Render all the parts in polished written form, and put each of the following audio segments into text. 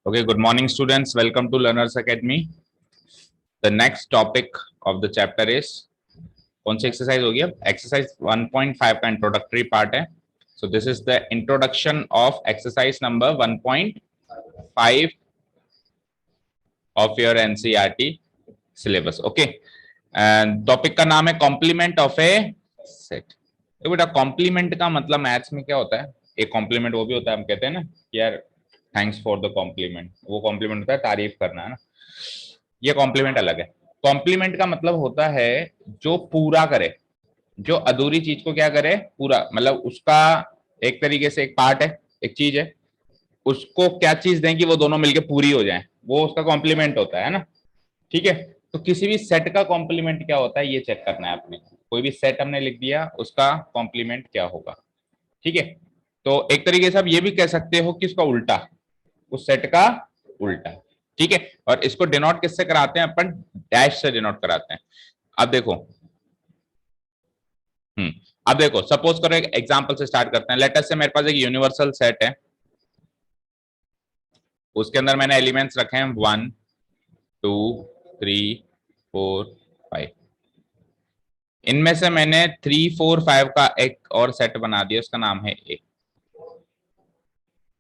Okay, good morning, students. Welcome to Learners Academy. The next topic of the chapter is कौन सी exercise होगी अब exercise 1.5 का introductory part है. So this is the introduction of exercise number 1.5 of your NCERT syllabus. Okay, and topic का नाम है complement of a set. तो बेटा कॉम्प्लीमेंट का मतलब मैथ्स में क्या होता है? एक कॉम्प्लीमेंट वो भी होता है, हम कहते हैं ना यार थैंक्स फॉर द कॉम्प्लीमेंट, वो कॉम्प्लीमेंट होता है तारीफ करना, है ना. ये कॉम्प्लीमेंट अलग है. कॉम्प्लीमेंट का मतलब होता है जो पूरा करे, जो अधूरी चीज को क्या करे, पूरा. मतलब उसका एक तरीके से एक पार्ट है, एक चीज है, उसको क्या चीज दें कि वो दोनों मिलके पूरी हो जाए, वो उसका कॉम्प्लीमेंट होता है ना. ठीक है. तो किसी भी सेट का कॉम्प्लीमेंट क्या होता है ये चेक करना है आपने. कोई भी सेट हमने लिख दिया, उसका कॉम्प्लीमेंट क्या होगा. ठीक है. तो एक तरीके से आप ये भी कह सकते हो कि उसका उल्टा, उस सेट का उल्टा. ठीक है. और इसको डिनोट किससे कराते हैं अपन? डैश से डिनोट कराते हैं. अब देखो, अब देखो सपोज करो, एक एग्जांपल से स्टार्ट करते हैं. लेट अस से मेरे पास एक यूनिवर्सल सेट है, उसके अंदर मैंने एलिमेंट्स रखे हैं 1 2 3 4 5. इनमें से मैंने 3 4 5 का एक और सेट बना दिया, उसका नाम है ए.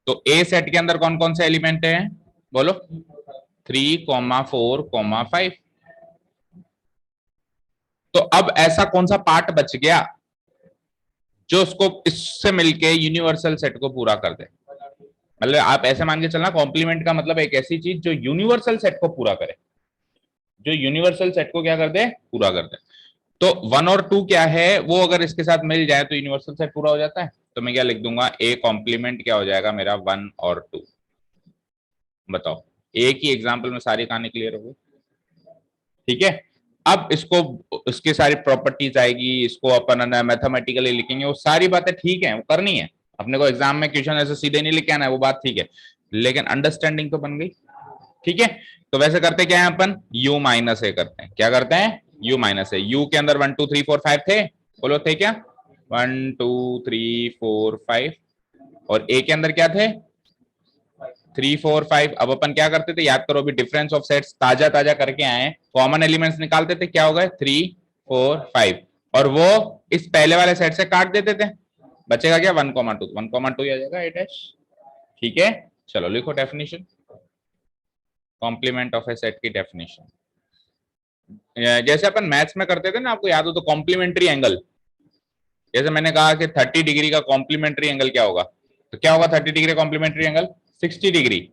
तो ए सेट के अंदर कौन कौन से एलिमेंट हैं बोलो? 3 4 5. तो अब ऐसा कौन सा पार्ट बच गया जो उसको इससे मिलके यूनिवर्सल सेट को पूरा कर दे? मतलब आप ऐसे मान के चलना, कॉम्प्लीमेंट का मतलब एक ऐसी चीज जो यूनिवर्सल सेट को पूरा करे, जो यूनिवर्सल सेट को क्या कर दे, पूरा कर दे. तो 1 और 2 क्या है, वो अगर इसके साथ मिल जाए तो यूनिवर्सल सेट पूरा हो जाता है. तो मैं क्या लिख दूंगा, ए कॉम्प्लीमेंट क्या हो जाएगा मेरा, 1 और 2. बताओ, एक ही एग्जाम्पल में सारी कहानी क्लियर होगी. ठीक है. अब इसको, उसकी सारी प्रॉपर्टीज आएगी, इसको अपन मैथमेटिकली लिखेंगे, वो सारी बातें ठीक है, वो करनी है अपने को. एग्जाम में क्वेश्चन ऐसे सीधे नहीं लिखे आना है, वो बात ठीक है, लेकिन अंडरस्टैंडिंग तो बन गई. ठीक है. तो वैसे करते क्या है अपन, u माइनस ए करते हैं. क्या करते हैं? u माइनस ए. u के अंदर 1 2 3 4 5 थे, बोलो थे क्या? 1 2 3 4 5. और a के अंदर क्या थे? 3 4 5. अब अपन क्या करते थे, याद करो, अभी डिफरेंस ऑफ सेट्स ताजा ताजा करके आए, कॉमन एलिमेंट्स निकालते थे. क्या हो गए? 3 4 5. और वो इस पहले वाले सेट से काट देते थे, बचेगा क्या? 1 2. 1 2 आ जाएगा ए डैश. ठीक है. चलो लिखो definition, complement of a set की डेफिनेशन. जैसे अपन मैथ्स में करते थे ना, आपको याद हो तो, कॉम्प्लीमेंट्री एंगल. जैसे मैंने कहा कि 30 डिग्री का कॉम्प्लीमेंट्री एंगल क्या होगा, तो क्या होगा 30 degree complementary angle? 60 degree.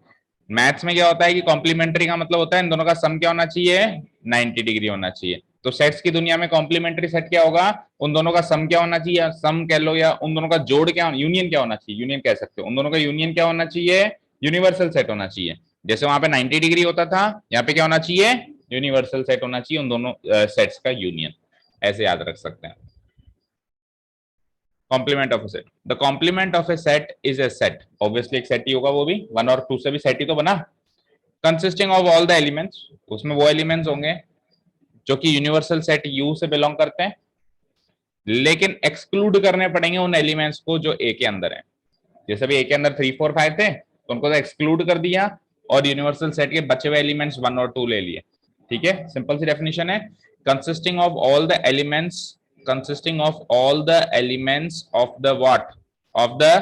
Maths में क्या होता है कि कॉम्प्लीमेंट्री का मतलब होता है इन दोनों का सम क्या होना चाहिए, 90 डिग्री होना चाहिए. तो सेट्स की दुनिया में कॉम्प्लीमेंट्री सेट क्या होगा, उन दोनों का सम क्या होना चाहिए, सम कह लो, या उन दोनों का जोड़ क्या, यूनियन क्या होना चाहिए, यूनियन कह सकते हो. उन दोनों का यूनियन क्या होना चाहिए, यूनिवर्सल सेट होना चाहिए. जैसे वहां पे 90 डिग्री होता था, यहाँ पे क्या होना चाहिए, यूनिवर्सल सेट होना चाहिए, उन दोनों सेट्स का यूनियन. ऐसे याद रख सकते हैं. Complement of a set, the complement of a set is a set. Obviously एक सेट ही होगा, वो भी 1 और 2 से भी सेट ही तो बना. Consisting of all the elements, उसमें वो एलिमेंट्स होंगे जो कि यूनिवर्सल सेट यू से बिलोंग करते हैं, लेकिन एक्सक्लूड करने पड़ेंगे उन एलिमेंट्स को जो ए के अंदर है. जैसे भी ए के अंदर 3 4 5 थे, तो उनको तो एक्सक्लूड कर दिया, और यूनिवर्सल सेट के बचे हुए एलिमेंट्स 1 और 2 ले लिए. ठीक है. सिंपल सी डेफिनेशन है, consisting of all the elements, consisting of all the elements of the what, of the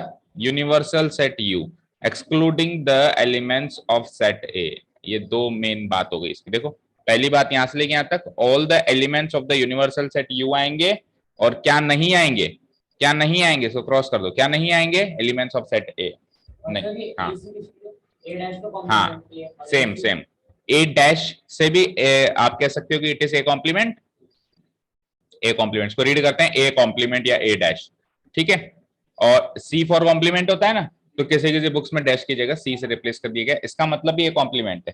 universal set U, excluding the elements of set A. ये दो मेन बात हो गई इसकी. देखो पहली बात यहां से लेके यहां तक, all the elements of the universal set U आएंगे, और क्या नहीं आएंगे, क्या नहीं आएंगे, इसको क्रॉस कर दो, क्या नहीं आएंगे, एलिमेंट्स ऑफ सेट ए नहीं. हाँ हाँ, सेम सेम. ए डैश से भी आप कह सकते हो कि it is A complement. A complement को रीड करते हैं ए कॉम्प्लीमेंट या ए डैश. ठीक है. और सी फॉर कॉम्प्लीमेंट होता है ना, तो किसी किसी बुक्स में डैश की जगह सी से रिप्लेस कर दिया गया, इसका मतलब भी ए कॉम्प्लीमेंट है.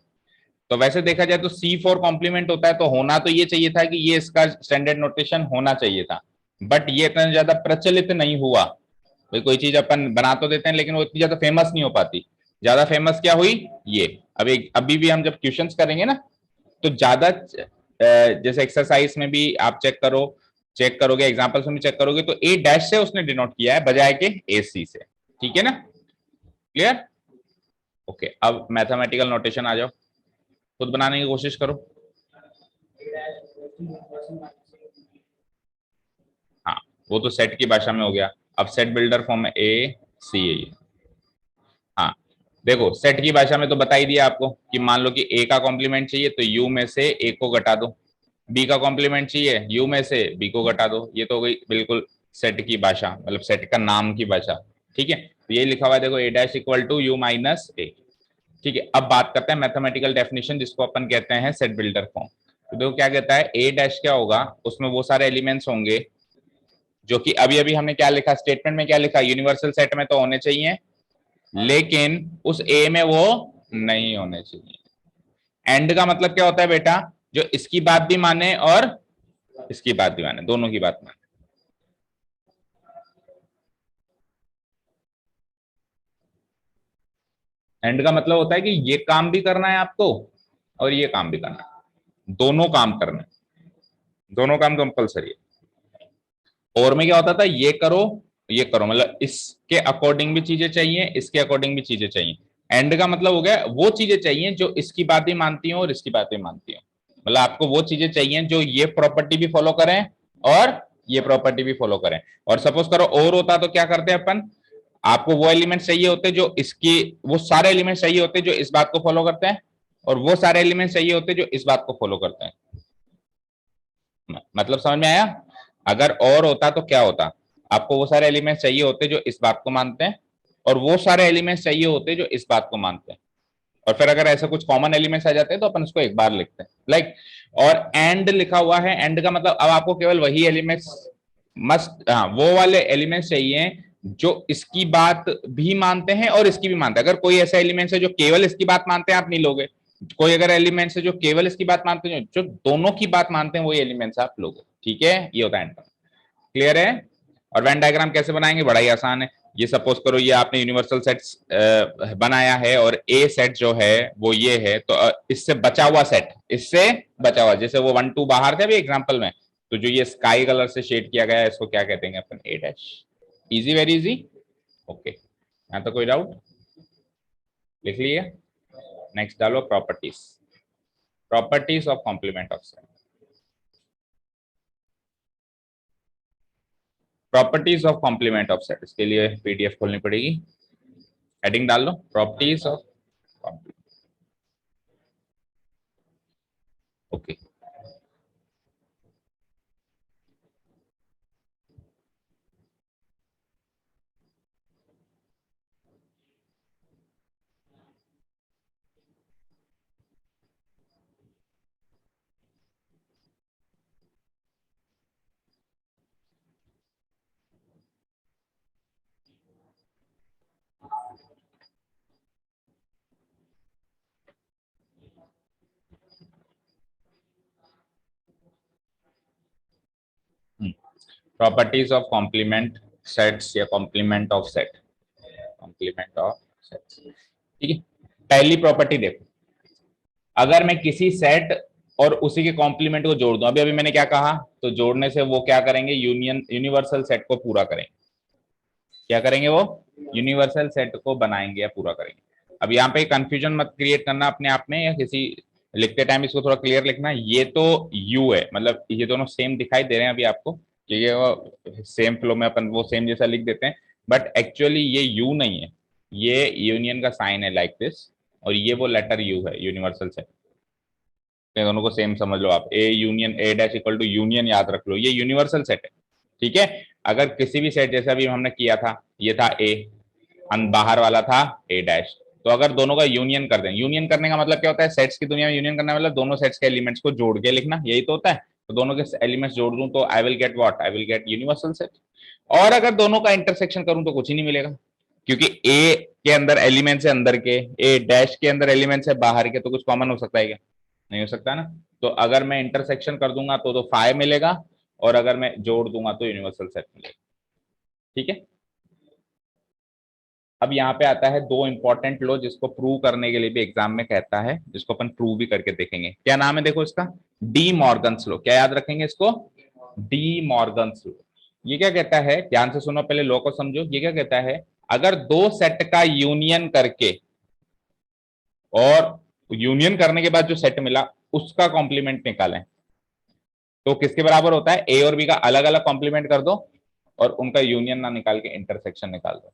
तो वैसे देखा जाए तो सी फॉर कॉम्प्लीमेंट होता है, तो होना तो ये चाहिए था कि ये इसका स्टैंडर्ड नोटेशन होना चाहिए था, बट ये इतना ज्यादा प्रचलित नहीं हुआ. भाई कोई चीज अपन बना तो देते हैं, लेकिन वो इतनी ज्यादा फेमस नहीं हो पाती. ज्यादा फेमस क्या हुई, ये. अभी भी हम जब क्वेश्चंस करेंगे ना, तो ज्यादा जैसे एक्सरसाइज में भी आप चेक करोगे, एग्जांपल्स में भी चेक करोगे, तो ए डैश से उसने डिनोट किया है बजाय के ए सी से. ठीक है ना, क्लियर? ओके, अब मैथमेटिकल नोटेशन आ जाओ, खुद बनाने की कोशिश करो। हाँ, वो तो सेट की भाषा में हो गया। अब सेट बिल्डर फॉर्म में ए सी ए। हाँ, देखो सेट की भाषा में तो बता ही दिया आपको कि मान लो कि ए का कॉम्प्लीमेंट चाहिए तो यू में से ए को घटा दो, बी का कॉम्प्लीमेंट चाहिए यू में से बी को घटा दो। ये तो हो गई बिल्कुल सेट की भाषा, मतलब सेट का नाम की भाषा। ठीक है, तो ये लिखा हुआ है देखो, A dash equal to U minus A. ठीक है, अब बात करते हैं मैथमेटिकल डेफिनेशन जिसको अपन कहते हैं सेट बिल्डर फॉर्म। तो देखो क्या कहता है, ए डैश क्या होगा, उसमें वो सारे एलिमेंट्स होंगे जो कि अभी अभी हमने क्या लिखा स्टेटमेंट में, क्या लिखा यूनिवर्सल सेट में तो होने चाहिए, लेकिन उस ए में वो नहीं होने चाहिए। एंड का मतलब क्या होता है बेटा, जो इसकी बात भी माने और इसकी बात भी माने, दोनों की बात माने। एंड का मतलब होता है कि ये काम भी करना है आपको और ये काम भी करना है, दोनों काम करना है, दोनों काम कंपलसरी है। और में क्या होता था, ये करो, मतलब इसके अकॉर्डिंग भी चीजें चाहिए, इसके अकॉर्डिंग भी चीजें चाहिए। एंड का मतलब हो गया वो चीजें चाहिए जो इसकी बात भी मानती हो और इसकी बात भी मानती हो। मतलब आपको वो चीजें चाहिए जो ये प्रॉपर्टी भी फॉलो करें और ये प्रॉपर्टी भी फॉलो करें। और सपोज करो और होता तो क्या करते हैं अपन, आपको वो एलिमेंट्स चाहिए होते जो इसकी, वो सारे एलिमेंट्स चाहिए होते जो इस बात को फॉलो करते हैं, और वो सारे एलिमेंट्स चाहिए होते जो इस बात को फॉलो करते हैं। मतलब समझ में आया? अगर और होता तो क्या होता, आपको वो सारे एलिमेंट्स चाहिए होते जो इस बात को मानते हैं, और वो सारे एलिमेंट्स चाहिए होते जो इस बात को मानते हैं। और फिर अगर ऐसा कुछ कॉमन एलिमेंट्स आ जाते हैं तो अपन उसको एक बार लिखते हैं लाइक। और एंड लिखा हुआ है, एंड का मतलब अब आपको केवल वही एलिमेंट्स मस्ट, हाँ वो वाले एलिमेंट्स चाहिए जो इसकी बात भी मानते हैं और इसकी भी मानते हैं। अगर कोई ऐसा एलिमेंट्स है जो केवल इसकी बात मानते हैं, आप नहीं लोगे। कोई अगर एलिमेंट्स है जो केवल इसकी बात मानते हैं, जो दोनों की बात मानते हैं, वही एलिमेंट्स आप लोगे। ठीक है, ये होता है एंड। क्लियर है? और वेन डायग्राम कैसे बनाएंगे, बड़ा ही आसान है। ये सपोज करो ये आपने यूनिवर्सल सेट्स बनाया है और ए सेट जो है वो ये है, तो इससे बचा हुआ सेट, इससे बचा हुआ, जैसे वो 1 2 बाहर थे अभी एग्जांपल में, तो जो ये स्काई कलर से शेड किया गया है इसको क्या कहते हैं अपन, A dash. Easy, very easy. Okay, यहाँ तो कोई डाउट? लिख लिए? नेक्स्ट डालो properties, properties of complement of set. Properties of complement of set, इसके लिए पीडीएफ खोलनी पड़ेगी। हेडिंग डाल लो, properties of complement. Okay, properties of complement sets या complement of set, complement of sets. ठीक है, पहली प्रॉपर्टी देखो, अगर मैं किसी सेट और उसी के कॉम्प्लीमेंट को जोड़ दूं, अभी अभी मैंने क्या कहा, तो जोड़ने से वो क्या करेंगे, यूनियन यूनिवर्सल सेट को पूरा करेंगे। क्या करेंगे वो, यूनिवर्सल सेट को बनाएंगे या पूरा करेंगे। अब यहाँ पे कंफ्यूजन मत क्रिएट करना अपने आप में, या किसी लिखते टाइम इसको थोड़ा क्लियर लिखना। ये तो यू है, मतलब ये दोनों सेम दिखाई दे रहे हैं अभी आपको, कि ये सेम फ्लो में अपन वो सेम जैसा लिख देते हैं, बट एक्चुअली ये यू नहीं है, ये यूनियन का साइन है लाइक दिस, और ये वो लेटर यू है यूनिवर्सल सेट। दोनों को सेम समझ लो आप, A union A dash equal to union, याद रख लो ये यूनिवर्सल सेट है। ठीक है, अगर किसी भी सेट जैसा भी हमने किया था, ये था ए, बाहर वाला था ए डैश, तो अगर दोनों का यूनियन कर दें, यूनियन करने का मतलब क्या होता है, सेट्स की दुनिया में यूनियन करना मतलब दोनों सेट्स के एलिमेंट्स को जोड़ के लिखना, यही तो होता है। तो दोनों के एलिमेंट्स जोड़ दूं तो I will get what, I will get universal set. और अगर दोनों का इंटरसेक्शन करूं तो कुछ ही नहीं मिलेगा, क्योंकि ए के अंदर एलिमेंट्स है अंदर के, ए डैश के अंदर एलिमेंट्स है बाहर के, तो कुछ कॉमन हो सकता है क्या? नहीं हो सकता ना। तो अगर मैं इंटरसेक्शन कर दूंगा तो फाइव मिलेगा, और अगर मैं जोड़ दूंगा तो यूनिवर्सल सेट मिलेगा। ठीक है, अब यहाँ पे आता है दो इंपॉर्टेंट लॉ जिसको प्रूव करने के लिए भी एग्जाम में कहता है, जिसको अपन प्रूव भी करके देखेंगे। क्या नाम है देखो इसका, डी मॉर्गन्स लॉ। क्या याद रखेंगे इसको, डी मॉर्गन्स लॉ। ये क्या कहता है, ध्यान से सुनो, पहले लॉ को समझो। ये क्या कहता है, अगर दो सेट का यूनियन करके और यूनियन करने के बाद जो सेट मिला उसका कॉम्प्लीमेंट निकालें, तो किसके बराबर होता है, ए और बी का अलग अलग कॉम्प्लीमेंट कर दो और उनका यूनियन ना निकाल के इंटरसेक्शन निकाल दो।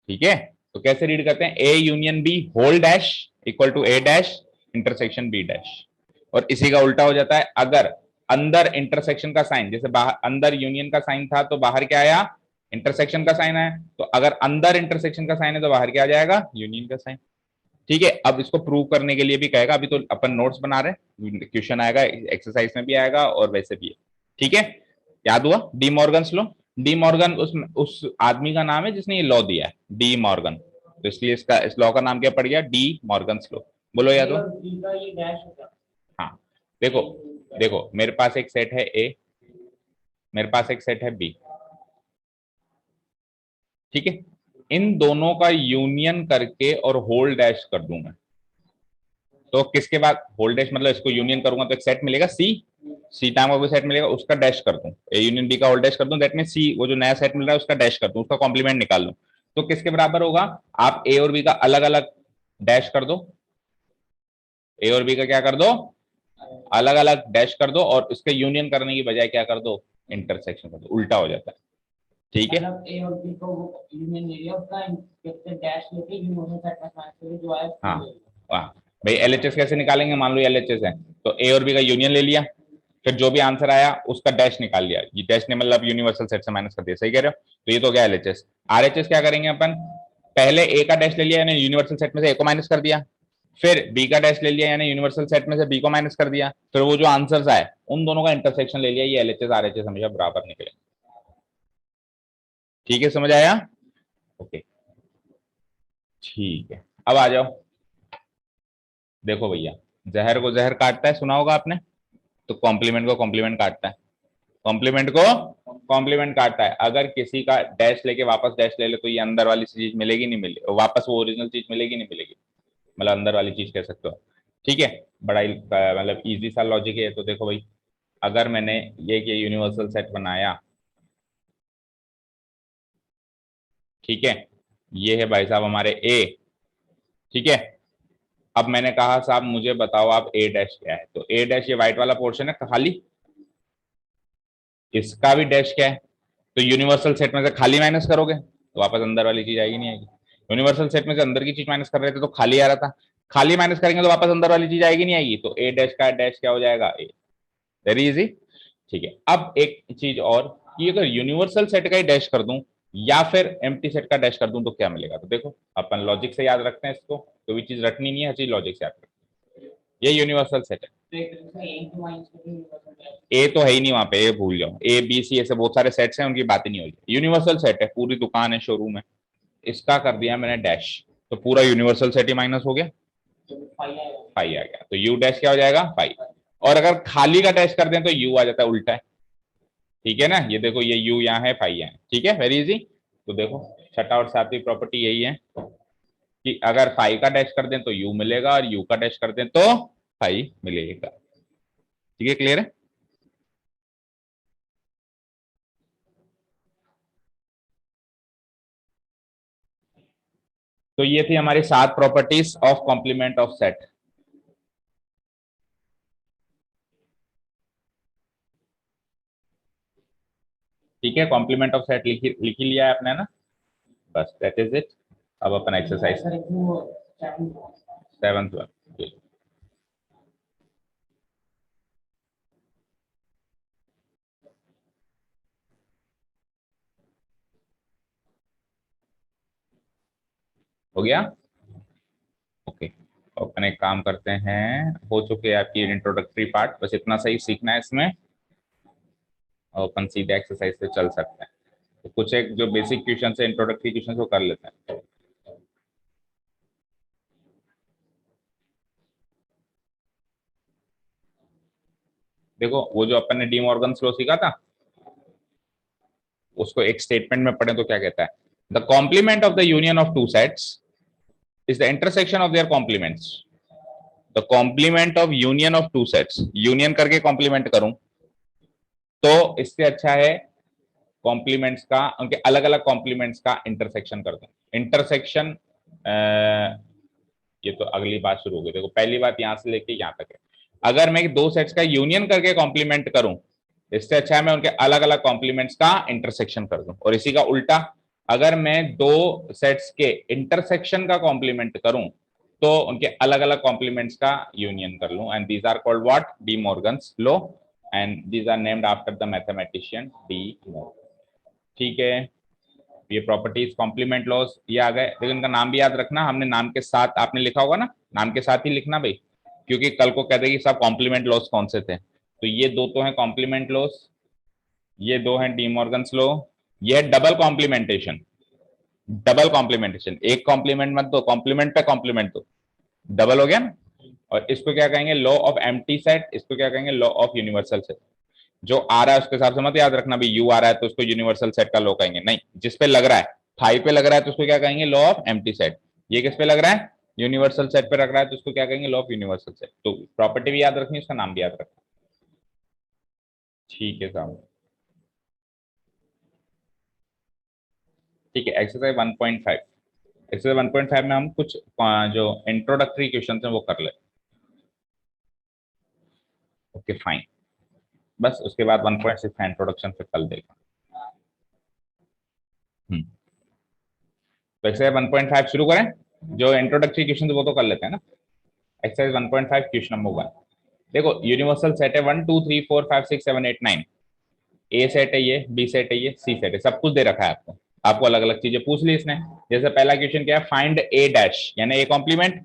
ठीक है, तो कैसे रीड करते हैं, A union B whole dash equal to A dash intersection B dash. और इसी का उल्टा हो जाता है, अगर अंदर इंटरसेक्शन का साइन, जैसे बाहर अंदर यूनियन का साइन था तो बाहर क्या आया, इंटरसेक्शन का साइन आया, तो अगर अंदर इंटरसेक्शन का साइन है तो बाहर क्या आ जाएगा, यूनियन का साइन। ठीक है, अब इसको प्रूव करने के लिए भी कहेगा, अभी तो अपन नोट्स बना रहे हैं, क्वेश्चन आएगा एक्सरसाइज में भी आएगा और वैसे भी है। ठीक है, याद हुआ D Morgan's law, De Morgan उस आदमी का नाम है जिसने ये लॉ दिया है, डी मॉर्गन, तो इसलिए इसका इस लॉ का नाम क्या पड़ गया, डी मॉर्गन्स लॉ। बोलो याद हो। हाँ, देखो देखो मेरे पास एक सेट है ए, मेरे पास एक सेट है बी। ठीक है, इन दोनों का यूनियन करके और होल डैश कर दूं मैं, तो किसके बाद होल डैश मतलब इसको यूनियन करूंगा तो एक सेट मिलेगा सी, सी टाइम का कोई सेट मिलेगा उसका डैश कर दूं, ए यूनियन बी का होल डैश कर दूं, दैट मीन सी वो जो नया सेट मिल रहा है उसका डैश कर दूं, उसका कॉम्प्लीमेंट निकाल लूं, तो किसके बराबर होगा, आप ए और बी का अलग अलग डैश कर दो, ए और बी का क्या कर दो, अलग अलग डैश कर दो और इसके यूनियन करने की बजाय क्या कर दो, इंटरसेक्शन कर दो, उल्टा हो जाता है। ठीक है, ए और बी को यूनियन ले लिया उसका डैश लेके यूनियन सेट में ट्रांसफर किया जो आया। हाँ हाँ भाई, एलएचएस कैसे निकालेंगे, मान लो एलएचएस है तो ए और बी का यूनियन ले लिया, फिर जो भी आंसर आया उसका डैश निकाल लिया, ये डैश ने मतलब यूनिवर्सल सेट से माइनस कर दिया, सही कह रहे हो, तो ये तो क्या एलएचएस। आरएचएस क्या करेंगे अपन, पहले ए का डैश ले लिया यानी यूनिवर्सल सेट में से ए को माइनस कर दिया, फिर बी का डैश ले लिया यानी यूनिवर्सल सेट में से बी को माइनस कर दिया, फिर वो जो आंसर्स आए उन दोनों का इंटरसेक्शन ले लिया, ये एलएचएस आरएचएस हमेशा बराबर निकले। ठीक है, समझ आया, ओके ठीक है, अब आ जाओ। देखो भैया, जहर को जहर काटता है, सुना होगा आपने, तो कॉम्प्लीमेंट को कॉम्प्लीमेंट काटता है, कॉम्प्लीमेंट को कॉम्प्लीमेंट काटता है, अगर किसी का डैश लेके वापस डैश ले ले तो ये अंदर वाली चीज मिलेगी नहीं, मिलेगी वापस, वो ओरिजिनल चीज मिलेगी नहीं मिलेगी, मतलब अंदर वाली चीज कह सकते हो। ठीक है, बड़ा मतलब इजी सा लॉजिक है, तो देखो भाई, अगर मैंने ये यूनिवर्सल सेट बनाया, ठीक है, ये है भाई साहब हमारे ए, ठीक है, अब मैंने कहा साहब मुझे बताओ आप ए डैश क्या है, तो ए डैश ये व्हाइट वाला पोर्शन है खाली, इसका भी डैश क्या है, तो यूनिवर्सल सेट में से खाली माइनस करोगे तो वापस अंदर वाली चीज आएगी नहीं आएगी, यूनिवर्सल सेट में से अंदर की चीज माइनस कर रहे थे तो खाली आ रहा था, खाली माइनस करेंगे तो वापस अंदर वाली चीज आएगी नहीं आएगी, तो ए डैश का डैश क्या हो जाएगा, ए, वेरी इजी। ठीक है, अब एक चीज और कि अगर यूनिवर्सल सेट का ही डैश कर दूं या फिर एम्प्टी सेट का डैश कर दूं तो क्या मिलेगा, तो देखो अपन लॉजिक से याद रखते हैं इसको, कोई भी चीज रटनी नहीं है, हर चीज लॉजिक से याद रखते हैं। ये यूनिवर्सल सेट है, ए तो है ही नहीं वहां पे, ए भूल जाओ, ए बी सी ऐसे बहुत सारे सेट्स हैं उनकी बात ही नहीं हो रही, यूनिवर्सल सेट है, पूरी दुकान है, शोरूम है, इसका कर दिया मैंने डैश, तो पूरा यूनिवर्सल सेट ही माइनस हो गया, फाइव आ गया, तो यू डैश क्या हो जाएगा, फाइव, और अगर खाली का डैश कर दें तो यू आ जाता है उल्टा है। ठीक है ना, ये देखो ये यू यहाँ है, फाइव यहाँ है, ठीक है, वेरी इजी। तो देखो छठा और सातवीं प्रॉपर्टी यही है कि अगर फाइव का डैश कर दें तो यू मिलेगा और यू का डैश कर दें तो फाइव मिलेगा। ठीक है, क्लियर है। तो ये थी हमारी 7 properties of complement of set. ठीक है, कॉम्प्लीमेंट ऑफ सेट लिख ही लिया है आपने ना, बस दैट इज इट। अब अपन एक्सरसाइज सेवंथ वन हो गया, ओके। तो अपन एक काम करते हैं, हो चुके हैं आपकी इंट्रोडक्टरी पार्ट, बस इतना सही सीखना है इसमें और अपन सीधे एक्सरसाइज से चल सकते हैं। तो कुछ एक जो बेसिक क्वेश्चन है, इंट्रोडक्टरी क्वेश्चन वो कर लेते हैं। देखो वो जो अपन ने डी मॉर्गन्स लॉ सीखा था उसको एक स्टेटमेंट में पढ़े तो क्या कहता है, the complement of the union of two sets is the intersection of their complements. The complement of union of two sets, union करके कॉम्प्लीमेंट करूं तो इससे अच्छा है उनके अलग अलग कॉम्प्लीमेंट्स का इंटरसेक्शन कर दूं। इंटरसेक्शन ये तो अगली बात शुरू हो गई। देखो पहली बात यहाँ से लेके यहाँ तक है, अगर मैं दो सेट्स का यूनियन करके कॉम्प्लीमेंट करूं, इससे अच्छा है मैं उनके अलग अलग कॉम्प्लीमेंट्स का इंटरसेक्शन कर दूं। और इसी का उल्टा, अगर मैं दो सेट्स के इंटरसेक्शन का कॉम्प्लीमेंट करूं तो उनके अलग अलग कॉम्प्लीमेंट्स का यूनियन कर लूं, and these are called what, De Morgan's law, and these are named after the mathematician De Morgan. ठीक है, ये प्रॉपर्टीज कॉम्प्लीमेंट लॉज ये आ गए। लेकिन इनका नाम भी याद रखना, हमने नाम के साथ, आपने लिखा होगा ना, नाम के साथ ही लिखना भाई, क्योंकि कल को कहते कि सब कॉम्प्लीमेंट लॉज कौन से थे। तो ये दो तो हैं कॉम्प्लीमेंट लॉज, ये दो हैं डी मॉर्गन्स लॉ, ये है डबल कॉम्प्लीमेंटेशन। डबल कॉम्प्लीमेंटेशन, एक कॉम्प्लीमेंट मत दो, कॉम्प्लीमेंट पे कॉम्प्लीमेंट दो, डबल हो गया ना। और इसको क्या कहेंगे, लॉ ऑफ एम्प्टी सेट, इसको क्या कहेंगे, लॉ ऑफ यूनिवर्सल सेट। जो आ रहा है उसके हिसाब से मत याद रखना भी, यू आ रहा है तो उसको यूनिवर्सल सेट का लॉ कहेंगे, नहीं, जिस पे लग रहा है, फाइव पे लग रहा है तो उसको क्या कहेंगे, लॉ ऑफ एम्प्टी सेट। ये किस पे लग रहा है, यूनिवर्सल सेट पे लग रहा है तो उसको क्या कहेंगे, लॉ ऑफ यूनिवर्सल सेट। तो प्रॉपर्टी भी याद रखनी, उसका नाम भी याद रखना। ठीक है साहब, ठीक है। एक्सरसाइज 1.5, एक्सरसाइज 1.5 में हम कुछ जो इंट्रोडक्टरी क्वेश्चन है वो कर ले। ओके फाइन, बस उसके बाद 1.6 का इंट्रोडक्शन फिर कल देगा। तो एक्सरसाइज 1.5 शुरू करें, जो इंट्रोडक्टरी क्वेश्चन वो तो कर लेते हैं ना। एक्सरसाइज 1.5 क्वेश्चन नंबर 1, देखो यूनिवर्सल सेट है 1 2 3 4 5 6 7 8 9, ए सेट है ये, बी सेट है ये, सी सेट है, सब कुछ दे रखा है आपको। आपको अलग अलग चीजें पूछ ली इसने। जैसे पहला क्वेश्चन क्या है, फाइंड ए डैश, यानी ए कॉम्प्लीमेंट।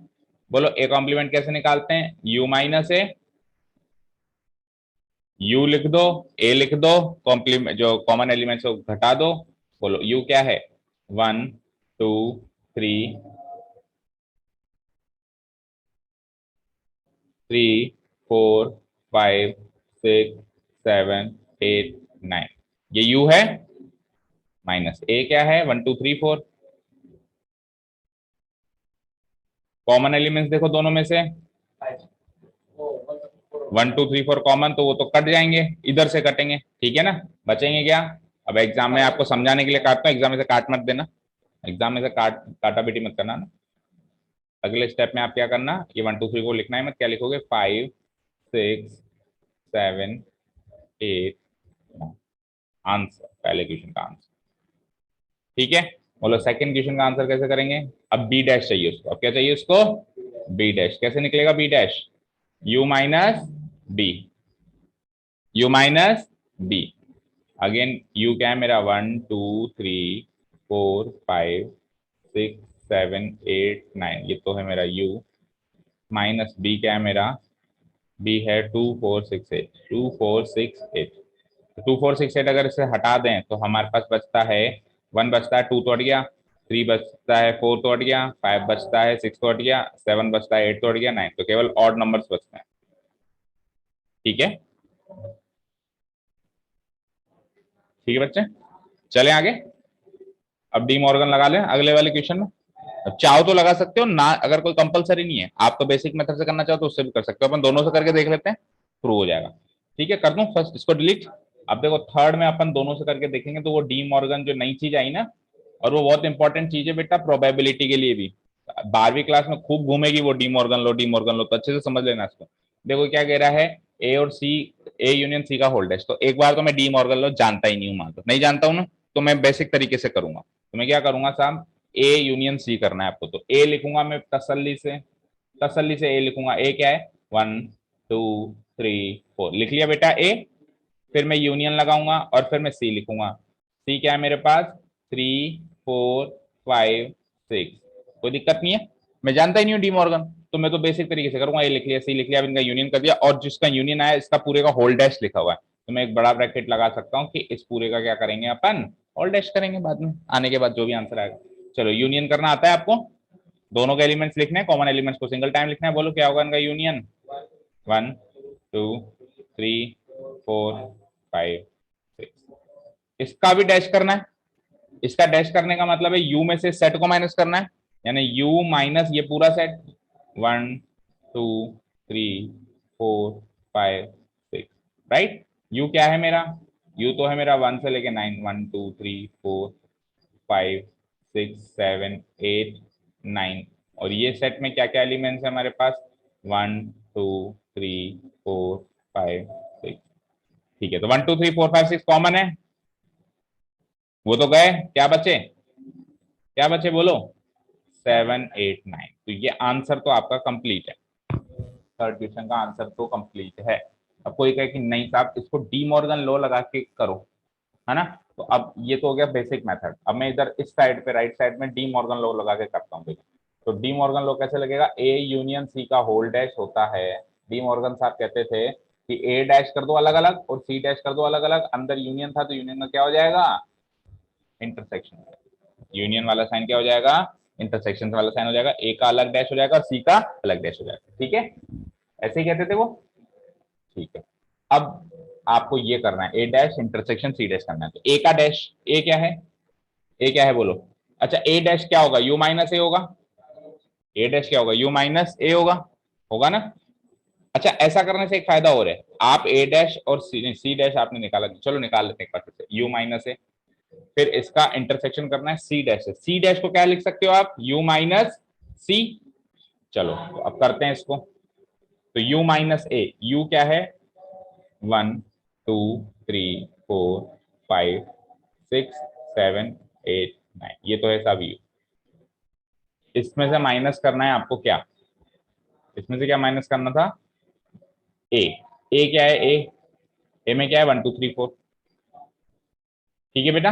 बोलो ए कॉम्प्लीमेंट कैसे निकालते हैं, यू माइनस ए, यू लिख दो, ए लिख दो, कॉम्प्लीमेंट जो कॉमन एलिमेंट्स को घटा दो। बोलो यू क्या है, 1 2 3 3 4 5 6 7 8 9, ये यू है। माइनस ए क्या है, 1 2 3 4, कॉमन एलिमेंट्स देखो दोनों में से, 1 2 3 4 कॉमन, तो वो तो कट जाएंगे, इधर से कटेंगे, ठीक है ना, बचेंगे क्या। अब एग्जाम में आपको समझाने के लिए काटता हूँ, एग्जाम में से काट मत देना, एग्जाम में से काटा बेटी मत करना ना। अगले स्टेप में आप क्या करना, ये 1 2 3 को लिखना है मत, क्या लिखोगे, 5 6 7 8 आंसर, पहले क्वेश्चन का आंसर। ठीक है, बोलो सेकंड क्वेश्चन का आंसर कैसे करेंगे। अब बी डैश चाहिए उसको, अब क्या चाहिए उसको, बी डैश। कैसे निकलेगा B dash, U minus B, U minus B. Again U क्या है मेरा, 1 2 3 4 5 6 7 8 9, ये तो है मेरा यू, माइनस बी क्या है मेरा, बी है 2 4 6 8, 2 4 6 8। 2 4 6 8 अगर इसे हटा दें तो हमारे पास बचता है, 1 बचता है, 2 तो हट गया, 3 बचता है, 4 तो हट गया, 5 बचता है, 6 तो हट गया, 7 बचता है, 8 तो हट गया, 9, तो केवल ऑड नंबर्स बचते हैं। ठीक है, ठीक है बच्चे, चले आगे। अब डी मॉर्गन लगा लें अगले वाले क्वेश्चन में। अब चाहो तो लगा सकते हो ना, अगर कोई कंपलसरी नहीं है, आप तो बेसिक मेथड से करना चाहो तो उससे भी कर सकते हो, अपन दोनों से करके देख लेते हैं, प्रूव हो जाएगा। ठीक है, कर दूं फर्स्ट इसको डिलीट। अब देखो थर्ड में अपन दोनों से करके देखेंगे, तो वो डी मॉर्गन जो नई चीज आई ना, और वो बहुत इंपॉर्टेंट चीज है बेटा प्रोबेबिलिटी के लिए भी, 12वीं क्लास में खूब घूमेगी वो डी मॉर्गन लो, डी मॉर्गन लो, तो अच्छे से समझ लेना इसको। देखो क्या कह रहा है, ए और सी, ए यूनियन सी का होल्ड है, तो एक बार तो मैं डी मॉर्गन लो जानता ही नहीं हूं, मान लो नहीं जानता हूं ना, तो मैं बेसिक तरीके से करूंगा। तो मैं क्या करूंगा साहब, ए यूनियन सी करना है आपको, तो ए लिखूंगा मैं तसल्ली से, तसल्ली से ए लिखूंगा। ए क्या है, 1 2 3 4, लिख लिया बेटा ए। फिर मैं यूनियन लगाऊंगा और फिर मैं सी लिखूंगा। सी क्या है मेरे पास, 3 4 5 6, कोई दिक्कत नहीं है, मैं जानता ही नहीं हूँ डी मॉर्गन, तो मैं तो बेसिक तरीके से करूंगा, ए लिख लिया, सी लिख लिया, अब इनका यूनियन कर दिया, और जिसका यूनियन आया इसका पूरे का होल डैश लिखा हुआ है, तो मैं एक बड़ा ब्रैकेट लगा सकता हूँ कि इस पूरे का क्या करेंगे अपन, होल डैश करेंगे बाद में, आने के बाद जो भी आंसर आएगा। चलो यूनियन करना आता है आपको, दोनों के एलिमेंट्स लिखने हैं, कॉमन एलिमेंट्स को सिंगल टाइम लिखना है। बोलो क्या होगा इनका यूनियन, 1 2 3 4 5 6। इसका भी डैश करना है, इसका डैश करने का मतलब है यू में से सेट को माइनस करना है, यानी यू माइनस ये पूरा सेट, 1 2 3 4 5 6, राइट। यू क्या है मेरा, यू तो है मेरा 1 से लेके 9, 1 2 3 4 5 6 7 8 9, और ये सेट में क्या क्या एलिमेंट्स है हमारे पास, 1 2 3 4 5 6। ठीक है, तो 1 2 3 4 5 6 कॉमन है, वो तो गए, क्या बचे, क्या बचे बोलो, 7 8 9। तो ये आंसर तो आपका कंप्लीट है, थर्ड क्वेश्चन का आंसर तो कंप्लीट है। अब कोई कहे कि नहीं साहब इसको डी मॉर्गन लॉ लगा के करो, है ना, तो अब ये तो हो गया बेसिक मेथड। अब मैं इधर इस साइड पे राइट साइड में डी मॉर्गन लॉ लगा के करता हूँ। देखो तो डी मॉर्गन लॉ कैसे लगेगा, ए यूनियन सी का होल डैश होता है। डी मॉर्गन साहब कहते थे कि ए डैश कर दो अलग अलग और सी डैश कर दो अलग अलग, अंदर यूनियन था तो यूनियन में क्या हो जाएगा, इंटरसेक्शन। यूनियन वाला साइन क्या हो जाएगा, इंटरसेक्शन वाला साइन हो जाएगा, ए का अलग डैश हो जाएगा और सी का अलग डैश हो जाएगा। ठीक है, ऐसे ही कहते थे वो। ठीक है, अब आपको ये करना है, ए डैश इंटरसेक्शन सी डैश करना है। तो ए का डैश, ए क्या है, ए क्या है बोलो, अच्छा ए डैश क्या होगा, यू माइनस ए होगा। ए डैश क्या होगा, यू माइनस ए होगा, होगा ना। अच्छा ऐसा करने से एक फायदा हो रहा है, आप ए डैश और सी डैश आपने निकाला, चलो निकाल लेते हैं एक बार फिर से, यू माइनस ए, फिर इसका इंटरसेक्शन करना है सी डैश से। सी डैश को क्या लिख सकते हो आप, यू माइनस सी। चलो तो अब करते हैं इसको, तो यू माइनस ए, यू क्या है, 1 2 3 4 5 6 7 8 9, ये तो है सब यू। इसमें से माइनस करना है आपको क्या, इसमें से क्या माइनस करना था, ए। ए क्या है, ए में क्या है, 1 2 3 4। ठीक है बेटा,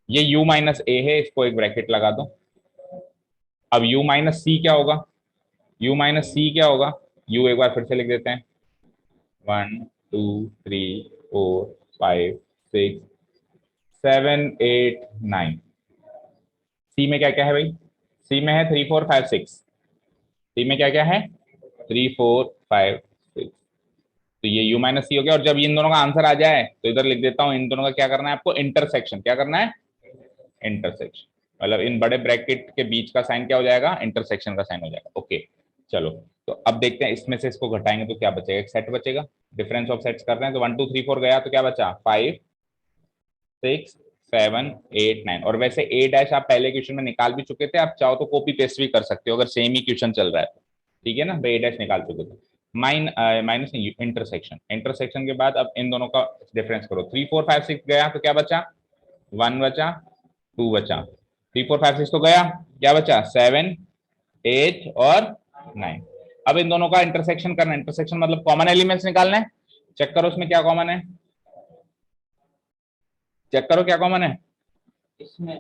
ये u माइनस ए है, इसको एक ब्रैकेट लगा दो। अब u माइनस सी क्या होगा, u माइनस सी क्या होगा, u एक बार फिर से लिख देते हैं, 1 2 3 4 5 6 7 8 9। सी में क्या क्या है भाई, सी में है 3 4 5 6, सी में क्या क्या है 3 4 5 6। तो ये u माइनस सी हो गया, और जब इन दोनों का आंसर आ जाए तो इधर लिख देता हूं, इन दोनों का क्या करना है आपको, इंटरसेक्शन। क्या करना है, इंटरसेक्शन, मतलब इन बड़े ब्रैकेट के बीच का साइन क्या हो जाएगा, इंटरसेक्शन का साइन हो जाएगा। ओके चलो, तो अब देखते हैं इसमें से इसको घटाएंगे तो क्या बचेगा, एक सेट बचेगा, डिफरेंस ऑफ सेट्स कर रहे हैं, तो 1 2 3 4 गया तो क्या बचा, 5 6 7 8 9। और वैसे ए डैश आप पहले क्वेश्चन में निकाल भी चुके थे, आप चाहो तो कॉपी पेस्ट भी कर सकते हो अगर सेम ही क्वेश्चन चल रहा है तो। ठीक है ना, ए डैश निकाल चुके थे। माइनस इंटरसेक्शन, इंटरसेक्शन के बाद अब इन दोनों का डिफरेंस करो, 3 4 5 6 गया तो क्या बचा, 1 बचा, 2 बचा, 3 4 5 6 तो गया, क्या बचा, 7 8 और 9। अब इन दोनों का इंटरसेक्शन करना, इंटरसेक्शन मतलब कॉमन एलिमेंट्स निकालना है। चेक करो उसमें क्या कॉमन है, चेक करो क्या कॉमन है इसमें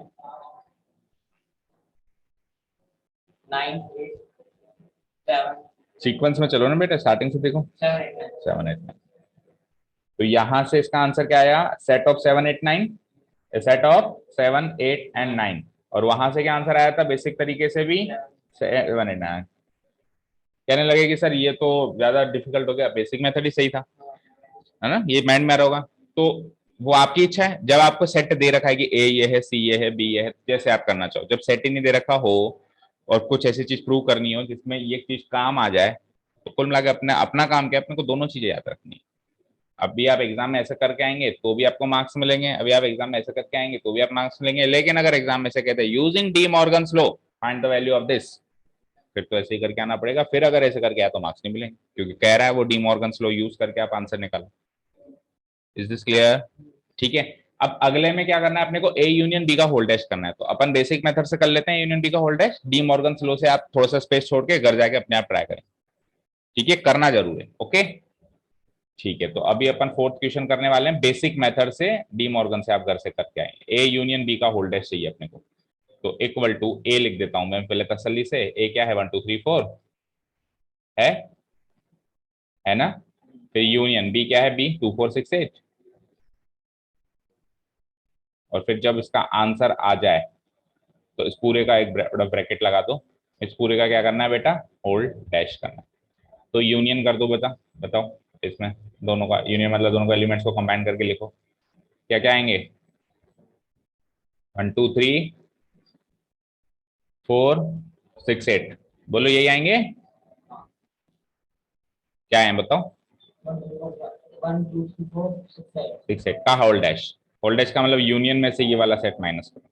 9 8 7 सीक्वेंस में, चलो ना बेटा स्टार्टिंग से देखो, 7 8 9। 7 8 9। तो यहां से इसका आंसर क्या आया, set of 7 8 9, set of 7 8 and 9। और वहां से क्या आंसर आया था बेसिक तरीके से भी 7 8 9। कहने लगे कि सर ये तो ज्यादा डिफिकल्ट हो गया, बेसिक मेथड ही सही था, है ना, ये माइंड में आ रहा होगा। तो वो आपकी इच्छा है, जब आपको सेट दे रखा है कि ए ये है, सी ये है, बी ये है, जैसे आप करना चाहो। जब सेट ही नहीं दे रखा हो और कुछ ऐसी चीज प्रूव करनी हो जिसमें ये चीज काम आ जाए, तो कुल मिला के अपने अपना काम क्या, अपने को दोनों चीजें याद रखनी है। अभी आप एग्जाम में ऐसे करके आएंगे तो भी आपको मार्क्स मिलेंगे, अभी आप एग्जाम में ऐसे करके आएंगे तो भी आप मार्क्स मिलेंगे। लेकिन अगर एग्जाम में से कहते हैं using D Morgan's law find the value of this, फिर तो ऐसे ही करके आना पड़ेगा। फिर अगर ऐसे करके आया तो मार्क्स नहीं मिलेंगे, क्योंकि कह रहा है वो डी मॉर्गन्स लॉ यूज करके आप आंसर निकालो। इज दिस क्लियर, ठीक है। अब अगले में क्या करना है अपने को, ए यूनियन बी का होल डैश करना है। तो अपन बेसिक मेथड से कर लेते हैं यूनियन बी का whole dash, De Morgan's law से आप थोड़ा सा स्पेस छोड़ के घर जाके अपने आप ट्राई करें। ठीक है, करना जरूर है, ओके ठीक है। तो अभी अपन फोर्थ क्वेश्चन करने वाले हैं बेसिक मेथड से, डी मॉर्गन से आप घर से करके आएंगे। ए यूनियन बी का होल डैश चाहिए अपने को, तो इक्वल टू ए लिख देता हूं मैं पहले तसल्ली से। ए क्या है, 1 2 3 4 है ना, फिर यूनियन बी क्या है, बी 2 4 6 8। और फिर जब इसका आंसर आ जाए तो इस पूरे का एक ब्रैकेट लगा दो, इस पूरे का क्या करना है बेटा, होल डैश करना है। तो यूनियन कर दो बेटा, बताओ इसमें दोनों का यूनियन मतलब दोनों का एलिमेंट्स को कंबाइन करके लिखो, क्या क्या आएंगे, 1 2 3 4 6 8, बोलो यही आएंगे, क्या है बताओ, 1 2 3 4 6 8। 6 8 का होल डैश। होल डैश का मतलब यूनियन में से ये वाला सेट माइनस करो,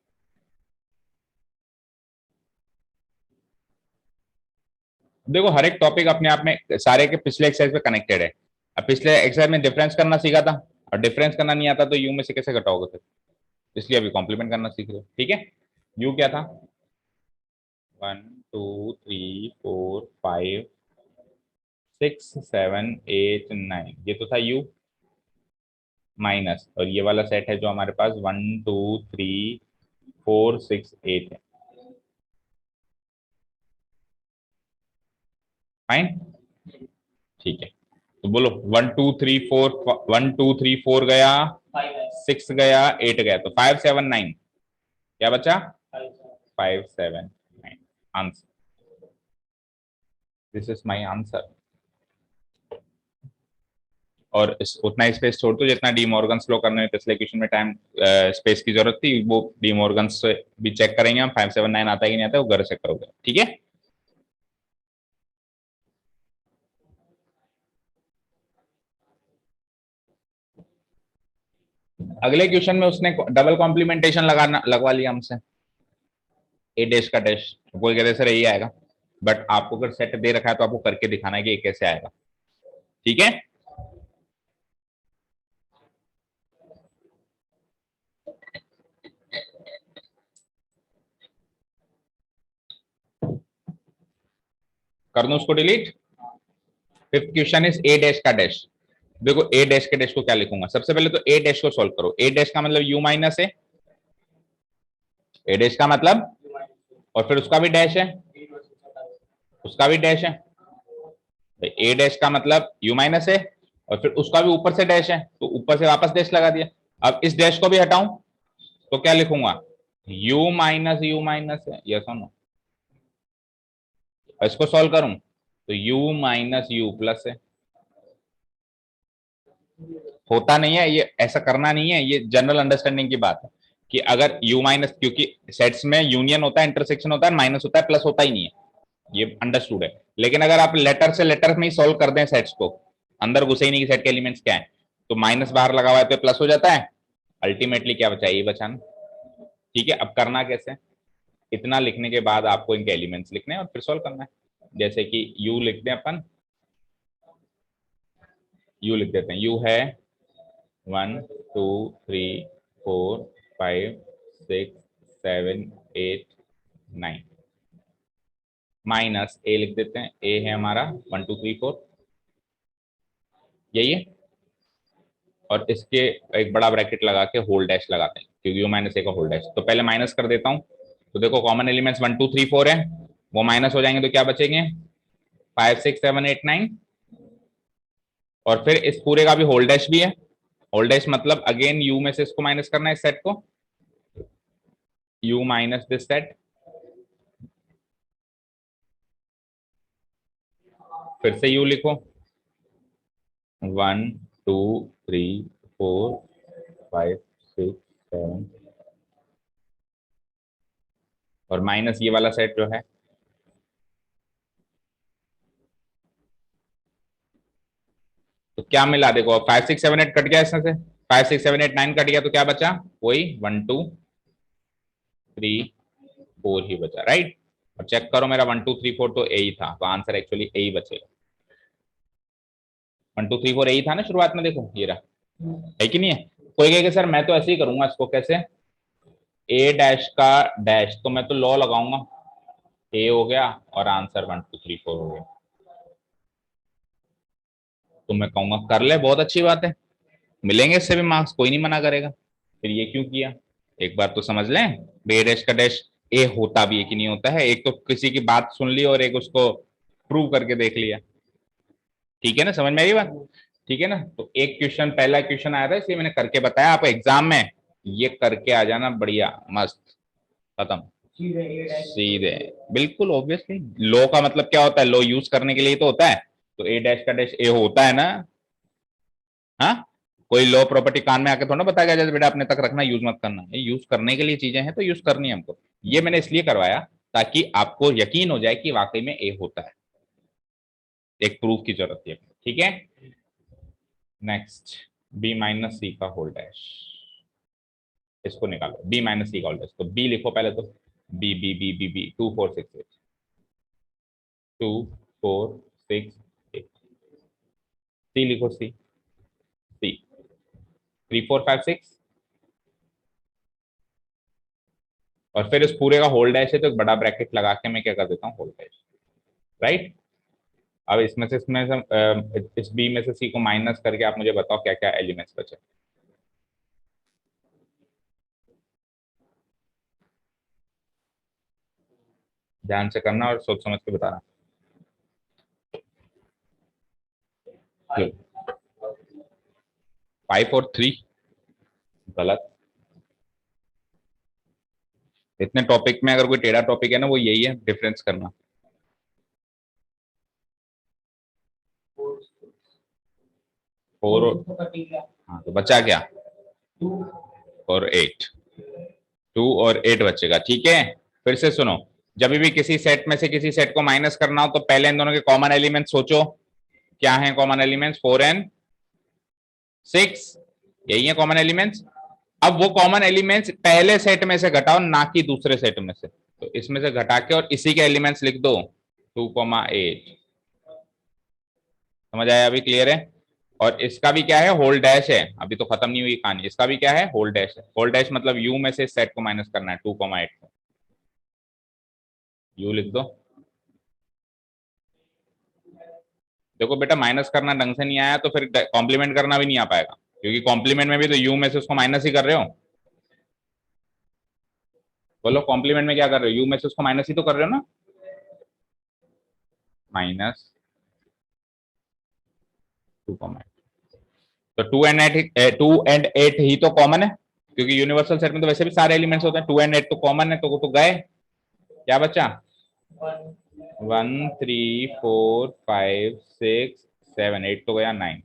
देखो हर एक टॉपिक अपने आप में सारे के पिछले एक्सरसाइज पे कनेक्टेड है। अब पिछले एक्सरसाइज में डिफरेंस करना सीखा था, और डिफरेंस करना नहीं आता तो यू में से कैसे घटाओगे फिर, इसलिए अभी कॉम्प्लीमेंट करना सीख रहे हो। ठीक है, यू क्या था, 1 2 3 4 5 6 7 8 9, ये तो था यू माइनस, और ये वाला सेट है जो हमारे पास 1 2 3 4 6 8 है। फाइन, ठीक है, तो बोलो 1 2 3 4, 1 2 3 4 गया, 6 गया, 8 गया, तो 5 7 9, क्या बचा, 5 7 9, answer, this is my answer. और उतना स्पेस छोड़ दो जितना डी मॉर्गन लो करने में पिछले क्वेश्चन में टाइम स्पेस की जरूरत थी, वो डी मॉर्गन से भी चेक करेंगे हम, 5 7 9 आता है कि नहीं आता है, वो घर से करोगे। ठीक है, अगले क्वेश्चन में उसने डबल कॉम्प्लीमेंटेशन लगाना लगवा लिया हमसे, ए डैश का डैश, कोई कहते सर यही आएगा, बट आपको अगर सेट दे रखा है तो आपको करके दिखाना है कि ये कैसे आएगा। ठीक है, कर दूं उसको delete. Fifth question is a dash का डैश। देखो ए डैश के डैश को क्या लिखूंगा, सबसे पहले तो ए डैश को सॉल्व करो। ए डैश का मतलब यू माइनस है, ए डैश का मतलब, और फिर उसका भी डैश है, उसका भी डैश है, ए डैश का मतलब यू माइनस है, और फिर उसका भी ऊपर से डैश है, तो ऊपर से वापस डैश लगा दिया। अब इस डैश को भी हटाऊं तो क्या लिखूंगा, यू माइनस है, यस और नो। और इसको सॉल्व करूं तो यू माइनस यू प्लस है। होता नहीं है ये, ऐसा करना नहीं है, ये जनरल अंडरस्टैंडिंग की बात है कि अगर यू माइनस, क्योंकि सेट्स में यूनियन होता है, इंटरसेक्शन होता है, माइनस होता है, प्लस होता ही नहीं है, ये अंडरस्टूड है। लेकिन अगर आप लेटर से लेटर में ही सॉल्व कर दें सेट्स को, अंदर घुसे ही नहीं कि सेट के एलिमेंट्स क्या है, तो माइनस बाहर लगा हुआ है तो प्लस हो जाता है, अल्टीमेटली क्या बचा, ये बचा ना। ठीक है, अब करना कैसे, इतना लिखने के बाद आपको इनके एलिमेंट्स लिखने हैं और फिर सॉल्व करना है। जैसे कि यू लिखते हैं अपन, यू लिख देते हैं, यू है 1 2 3 4 5 6 7 8 9, माइनस ए लिख देते हैं, ए है हमारा 1 2 3 4, यही है, और इसके एक बड़ा ब्रैकेट लगा के होल डैश लगाते हैं, क्योंकि यू माइनस ए का होल डैश। तो पहले माइनस कर देता हूं, तो देखो कॉमन एलिमेंट्स 1 2 3 4 है, वो माइनस हो जाएंगे तो क्या बचेंगे, 5 6 7 8 9, और फिर इस पूरे का भी होल डैश भी है। होल डैश मतलब अगेन यू में से इसको माइनस करना है, इस सेट को, यू माइनस दिस सेट, फिर से यू लिखो, 1 2 3 4 5 6 7, और माइनस ये वाला सेट जो है, तो क्या मिला, देखो 5 6 7 8 कट गया इसमें से, 5 6 7 8 9 कट गया, तो क्या बचा, वही 1 2 3 4 ही बचा, राइट। और चेक करो मेरा 1 2 3 4 तो ए ही था, तो आंसर एक्चुअली ए ही बचेगा। 1 2 3 4 ए ही था ना शुरुआत में, देखो ये रहा, है कि नहीं है। कोई कहेगा सर मैं तो ऐसे ही करूंगा इसको, कैसे, ए डैश का डैश, तो मैं तो लॉ लगाऊंगा, ए हो गया और आंसर 1 2 3 4 हो गया, तो मैं कहूंगा कर ले, बहुत अच्छी बात है, मिलेंगे इससे भी मार्क्स, कोई नहीं मना करेगा। फिर ये क्यों किया, एक बार तो समझ लें, बे डैश का डैश ए होता भी है कि नहीं होता है, एक तो किसी की बात सुन ली और एक उसको प्रूव करके देख लिया। ठीक है ना, समझ में आई बात, ठीक है ना। तो एक क्वेश्चन, पहला क्वेश्चन आया था इसलिए मैंने करके बताया, आप एग्जाम में ये करके आ जाना, बढ़िया मस्त, खत्म सीधे, बिल्कुल ऑब्वियसली। लो का मतलब क्या होता है, लो यूज करने के लिए तो होता है, तो ए डैश का डैश ए होता है ना। हाँ, कोई लो प्रॉपर्टी कान में आके थोड़ा बताया जैसे बेटा अपने तक रखना, यूज मत करना, ये यूज करने के लिए चीजें हैं तो यूज करनी है हमको। ये मैंने इसलिए करवाया ताकि आपको यकीन हो जाए कि वाकई में ए होता है, एक प्रूफ की जरूरत है। ठीक है, नेक्स्ट, बी माइनस सी का होल डैश, इसको निकालो, बी माइनस सी का होल डैश, तो बी लिखो पहले तो, B B B B B 2 4 6 8, 2 4 6 8, C लिखो, सी सी 3 4 5 6, और फिर इस पूरे का होल डैश है तो एक बड़ा ब्रैकेट लगा के मैं क्या कर देता हूँ, होल डैश, राइट। अब इस बी में से सी को माइनस करके आप मुझे बताओ क्या क्या एलिमेंट्स बचे। ध्यान से करना और सोच समझ के बताना। 5 और 3 गलत। इतने टॉपिक में अगर कोई टेढ़ा टॉपिक है ना, वो यही है, डिफरेंस करना। 4 और तो कट गया हाँ, तो बचा क्या, 2 और 8, 2 और 8 बचेगा, ठीक है। फिर से सुनो, जब भी किसी सेट में से किसी सेट को माइनस करना हो तो पहले इन दोनों के कॉमन एलिमेंट सोचो, क्या है कॉमन एलिमेंट्स, 4 एंड 6, यही है कॉमन एलिमेंट्स। अब वो कॉमन एलिमेंट्स पहले सेट में से घटाओ, ना कि दूसरे सेट में से, तो इसमें से घटा के और इसी के एलिमेंट्स लिख दो, 2,8। समझ आया, अभी क्लियर है। और इसका भी क्या है, होल डैश है, अभी तो खत्म नहीं हुई कहानी, इसका भी क्या है, होल डैश है। होल डैश मतलब यू में से सेट को माइनस करना है, 2,8 को, यू लिख दो। देखो बेटा, माइनस करना ढंग से नहीं आया तो फिर कॉम्प्लीमेंट करना भी नहीं आ पाएगा, क्योंकि कॉम्प्लीमेंट में भी तो यू में से उसको माइनस ही कर रहे हो। बोलो, कॉम्प्लीमेंट में क्या कर रहे हो, यू में से उसको माइनस ही तो कर रहे हो ना, माइनस 2,8। तो 2 एंड 8 ही तो कॉमन है, क्योंकि यूनिवर्सल सेट में तो वैसे भी सारे एलिमेंट्स होते हैं, 2 एंड 8 तो कॉमन है, तो वो तो गए। क्या बचा, 1 3 4 5 6 7 8 तो गया, 9।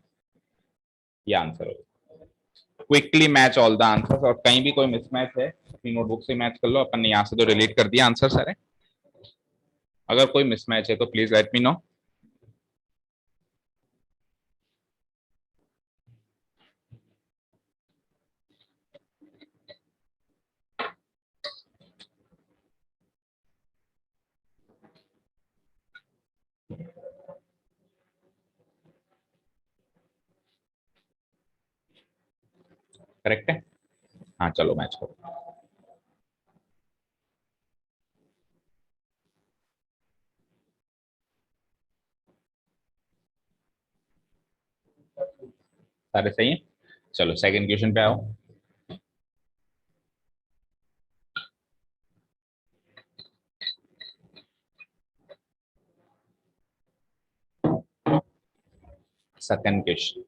ये आंसर होगा। Quickly match all the answers, और कहीं भी कोई मिसमैच है अपनी नोटबुक से मैच कर लो, अपन ने यहाँ से तो रिलेट कर दिया आंसर सारे। अगर कोई मिसमैच है तो please let me know. Correct है, हाँ चलो मैच करो। सारे सही है, चलो सेकंड क्वेश्चन पे आओ। सेकंड क्वेश्चन,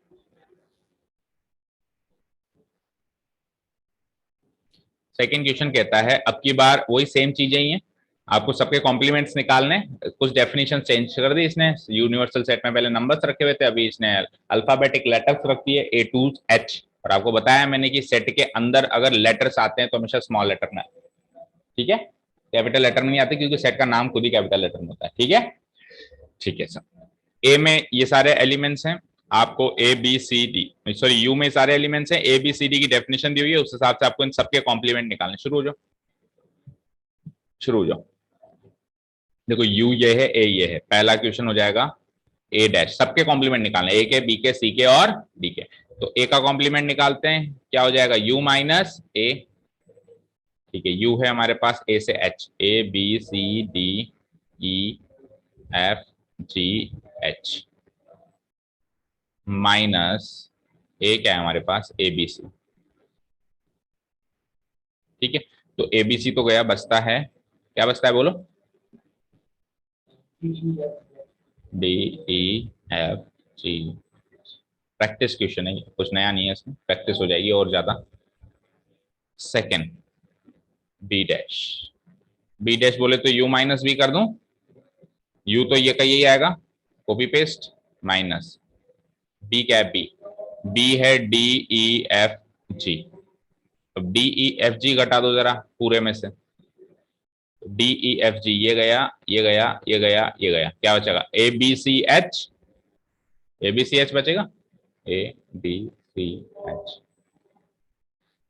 सेकंड क्वेश्चन कहता है, अब की बार वही सेम चीजें ही हैं, आपको सबके कॉम्प्लीमेंट्स निकालने, कुछ डेफिनेशन चेंज कर दी इसने। यूनिवर्सल सेट में पहले नंबर्स रखे हुए थे, अभी इसने अल्फाबेटिक लेटर्स रख दिए, ए टू एच। और आपको बताया मैंने कि सेट के अंदर अगर लेटर्स आते हैं तो हमेशा स्मॉल लेटर में, ठीक है, कैपिटल लेटर में नहीं आते, क्योंकि सेट का नाम खुद ही कैपिटल लेटर में होता है, ठीक है। ठीक है सर, ए में ये सारे एलिमेंट्स हैं, आपको A B C D, sorry U में सारे एलिमेंट्स हैं, ए बी सी डी की डेफिनेशन दी हुई है, उस हिसाब से आपको इन सबके कॉम्प्लीमेंट निकालने, शुरू हो जाओ, शुरू हो जाओ। देखो यू ये है, ए ये है, पहला क्वेश्चन हो जाएगा ए डैश, सबके कॉम्प्लीमेंट निकालने, ए के बी के सी के और डी के। तो ए का कॉम्प्लीमेंट निकालते हैं, क्या हो जाएगा, यू माइनस ए, ठीक है, यू है हमारे पास ए से H, A B C D E F G H, minus A क्या है हमारे पास, ए बी सी, ठीक है। तो ए बी सी तो गया, बचता है, क्या बचता है बोलो, डी ई एफ जी। प्रैक्टिस क्वेश्चन है, कुछ नया नहीं है इसमें, प्रैक्टिस हो जाएगी और ज्यादा। Second, B dash, B dash बोले तो यू माइनस बी कर दूं, यू तो ये का यही आएगा, कॉपी पेस्ट, माइनस बी क्या है, बी, बी है डी ई एफ जी। अब डी ई एफ जी घटा दो जरा पूरे में से, डी ई एफ जी, ये गया ये गया ये गया ये गया, क्या बचेगा, A B C H, A B C H बचेगा, ए बी सी एच,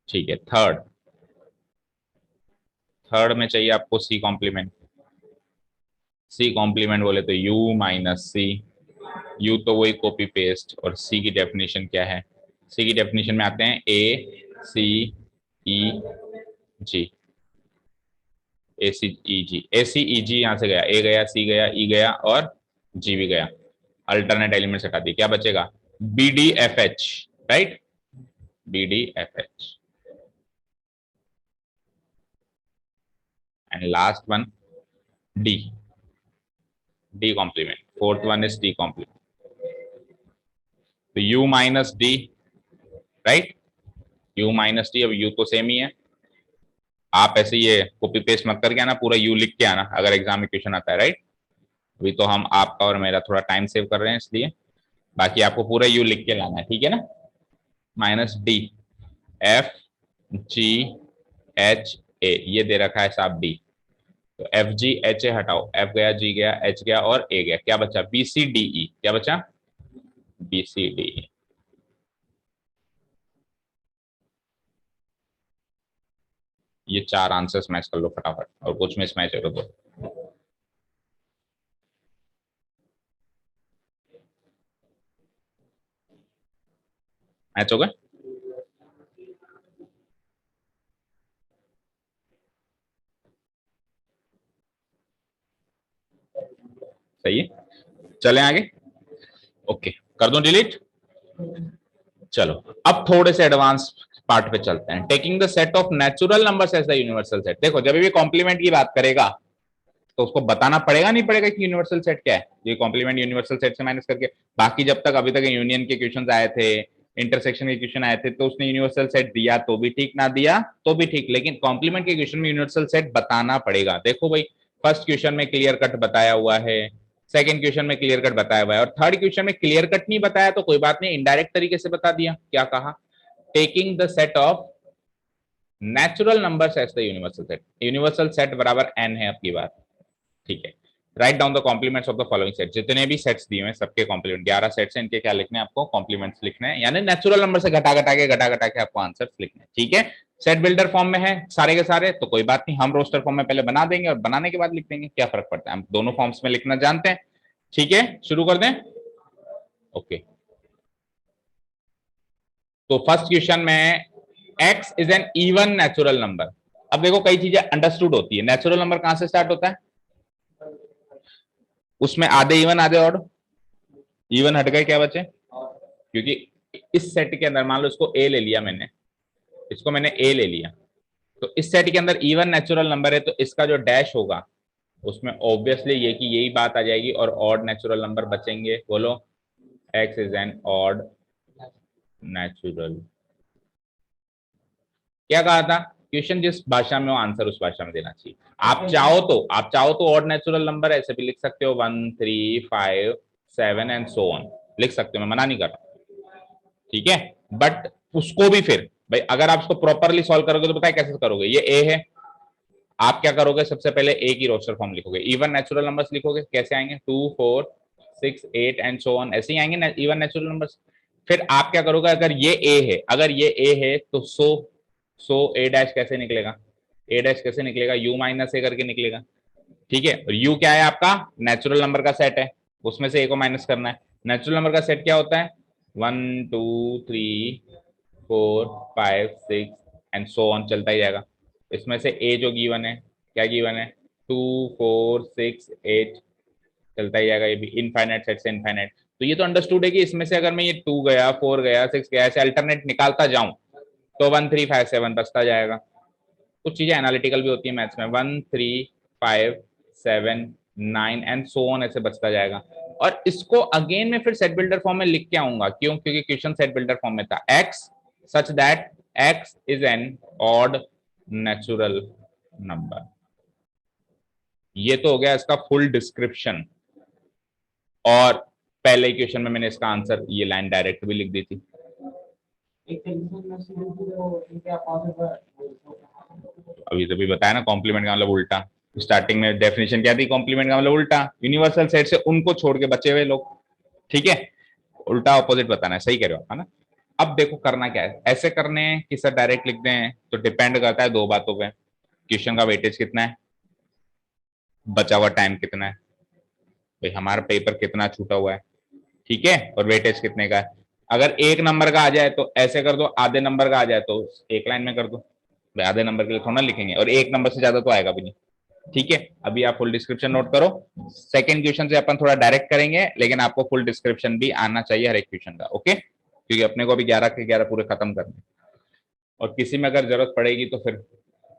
ठीक है। थर्ड, थर्ड में चाहिए आपको सी कॉम्प्लीमेंट, सी कॉम्प्लीमेंट बोले तो u माइनस सी, u तो वही कॉपी पेस्ट, और c की डेफिनेशन क्या है, c की डेफिनेशन में आते हैं a c e g, ए सी ई जी, ए सी ई जी यहां से गया, ए गया, सी गया, ई गया और जी भी गया, अल्टरनेट एलिमेंट हटा दिए, क्या बचेगा B D F H, right, B D F H, and last one D, D complement, fourth one is D complement, तो u minus D, right, u minus D, अब u तो सेम ही है, आप ऐसे ये कॉपी पेस्ट मत करके आना, पूरा u लिख के आना अगर एग्जाम में क्वेश्चन आता है, राइट, अभी तो हम आपका और मेरा थोड़ा टाइम सेव कर रहे हैं इसलिए, बाकी आपको पूरा u लिख के लाना है, ठीक है ना, minus D F G H A, ये दे रखा है साहब डी, तो एफ जी एच ए हटाओ, एफ गया, जी गया, एच गया और ए गया, क्या बचा बी सी डी ई, क्या बचा बी सी डी ई, ये चार आंसर्स मैच कर लो फटाफट, और कुछ मिस मैच हो तो मैच हो गए, सही है, चलें आगे, ओके, कर दो डिलीट, चलो अब थोड़े से एडवांस पार्ट पे चलते हैं, taking the set of natural numbers as the universal set, देखो जब भी कॉम्प्लीमेंट की बात करेगा तो उसको बताना पड़ेगा नहीं पड़ेगा कि यूनिवर्सल सेट क्या है, ये कॉम्प्लीमेंट यूनिवर्सल सेट से माइनस करके, बाकी जब तक अभी तक यूनियन के क्वेश्चंस आए थे, इंटरसेक्शन के क्वेश्चन आए थे, तो उसने यूनिवर्सल सेट दिया तो भी ठीक, ना दिया तो भी ठीक, लेकिन कॉम्प्लीमेंट के क्वेश्चन में यूनिवर्सल सेट बताना पड़ेगा, देखो भाई फर्स्ट क्वेश्चन में क्लियर कट बताया हुआ है, सेकंड क्वेश्चन में क्लियर कट बताया हुआ है, और थर्ड क्वेश्चन में क्लियर कट नहीं बताया तो कोई बात नहीं, इनडायरेक्ट तरीके से बता दिया, क्या कहा, taking the set of natural numbers as the universal set, universal set बराबर n है आपकी बात, ठीक है, write down the complements of the following set, जितने भी सेट्स दिए हैं सबके कॉम्प्लीमेंट, 11 सेट्स हैं, इनके क्या लिखने हैं आपको कॉम्प्लीमेंट्स लिखने हैं, यानी नेचुरल नंबर से घटा घटा के आपको आंसर्स लिखने हैं, ठीक है, सेट बिल्डर फॉर्म में है सारे के सारे, तो कोई बात नहीं, हम रोस्टर फॉर्म में पहले बना देंगे और बनाने के बाद लिख देंगे, क्या फर्क पड़ता है, हम दोनों फॉर्म्स में लिखना जानते हैं, ठीक है, शुरू कर दें, ओके, तो फर्स्ट क्वेश्चन में x is an even natural number, अब देखो कई चीजें अंडरस्टूड होती है, नेचुरल नंबर कहां से स्टार्ट होता है, उसमें आधे इवन आधे ऑड, इवन हट गए क्या बचे, क्योंकि इस सेट के अंदर मान लो इसको ए ले लिया मैंने, इसको मैंने ए ले लिया, तो इस सेट के अंदर इवन नेचुरल नंबर है, तो इसका जो डैश होगा उसमें ऑब्वियसली ये कि यही बात आ जाएगी, और ऑड नेचुरल नंबर बचेंगे, बोलो x is an odd natural, क्या कहा था, क्वेश्चन जिस भाषा में हो आंसर उस भाषा में देना चाहिए, आप चाहो तो ऑड नेचुरल नंबर ऐसे भी लिख सकते हो, 1 3 5 7 एंड सो ऑन लिख सकते हो, मैं मना नहीं कर रहा, ठीक है, बट उसको भी फिर भाई अगर आप उसको प्रॉपरली सॉल्व करोगे तो पता है कैसे करोगे, ये ए है, आप क्या करोगे, सबसे पहले ए की रोस्टर फॉर्म लिखोगे, इवन नेचुरल नंबर्स लिखोगे, कैसे आएंगे 2 4 6 8 एंड सो ऑन, ऐसे ही आएंगे इवन नेचुरल नंबर्स, फिर आप क्या करोगे, अगर ये ए है, तो सो ए डैश कैसे निकलेगा, ए डैश कैसे निकलेगा, यू माइनस ए करके निकलेगा, ठीक है, और यू क्या है आपका नेचुरल नंबर का सेट है, उसमें से ए को माइनस करना है, नेचुरल नंबर का सेट क्या होता है 1 2 3 4 5 6 एंड सो ऑन चलता ही जाएगा, इसमें से ए जो गिवन है, क्या गिवन है 2 4 6 8 चलता ही जाएगा, ये भी इनफाइनाइट सेट से इनफाइनाइट, तो ये तो अंडरस्टूड है कि इसमें से अगर मैं ये 2 गया 4 गया 6 गया ऐसे अल्टरनेट निकालता जाऊं तो 1 3 5 7 बचता जाएगा, कुछ चीजें एनालिटिकल भी होती है मैथ्स में, 1 3 5 7 9 एंड सो ऑन ऐसे बचता जाएगा, और इसको अगेन मैं फिर सेट बिल्डर फॉर्म में लिख के आऊंगा, क्यों, क्योंकि क्वेश्चन सेट बिल्डर फॉर्म में था, x such that x is an odd natural number, ये तो हो गया इसका फुल डिस्क्रिप्शन, और पहले क्वेश्चन में मैंने इसका आंसर ये लाइन डायरेक्ट भी लिख दी थी, एक तरीके से वो इनके अपोजिट अभी तभी बताया ना कॉम्प्लीमेंट का मतलब उल्टा, स्टार्टिंग में डेफिनेशन क्या थी, कॉम्प्लीमेंट का मतलब उल्टा, यूनिवर्सल सेट से उनको छोड़ के बचे हुए लोग, ठीक है, उल्टा ऑपोजिट बताना है, सही कह रहे हो है ना, अब देखो करना क्या है, ऐसे करने हैं कि सर डायरेक्ट लिख दें, तो डिपेंड करता है दो बातों पे, क्वेश्चन का वेटेज कितना है, बचा हुआ टाइम कितना है, भाई हमारा पेपर कितना छूटा हुआ है, ठीक है, और वेटेज कितने का है। अगर एक नंबर का आ जाए तो ऐसे कर दो, आधे नंबर का आ जाए तो एक लाइन में कर दो। भाई आधे नंबर के लिए थोड़ा ना लिखेंगे, और एक नंबर से ज्यादा तो आएगा भी नहीं। ठीक है, अभी आप फुल डिस्क्रिप्शन नोट करो। सेकंड क्वेश्चन से अपन थोड़ा डायरेक्ट करेंगे, लेकिन आपको फुल डिस्क्रिप्शन भी आना चाहिए हर एक क्वेश्चन का, ओके, क्योंकि अपने को अभी 11 के 11 पूरे खत्म करने, और किसी में अगर जरूरत पड़ेगी तो फिर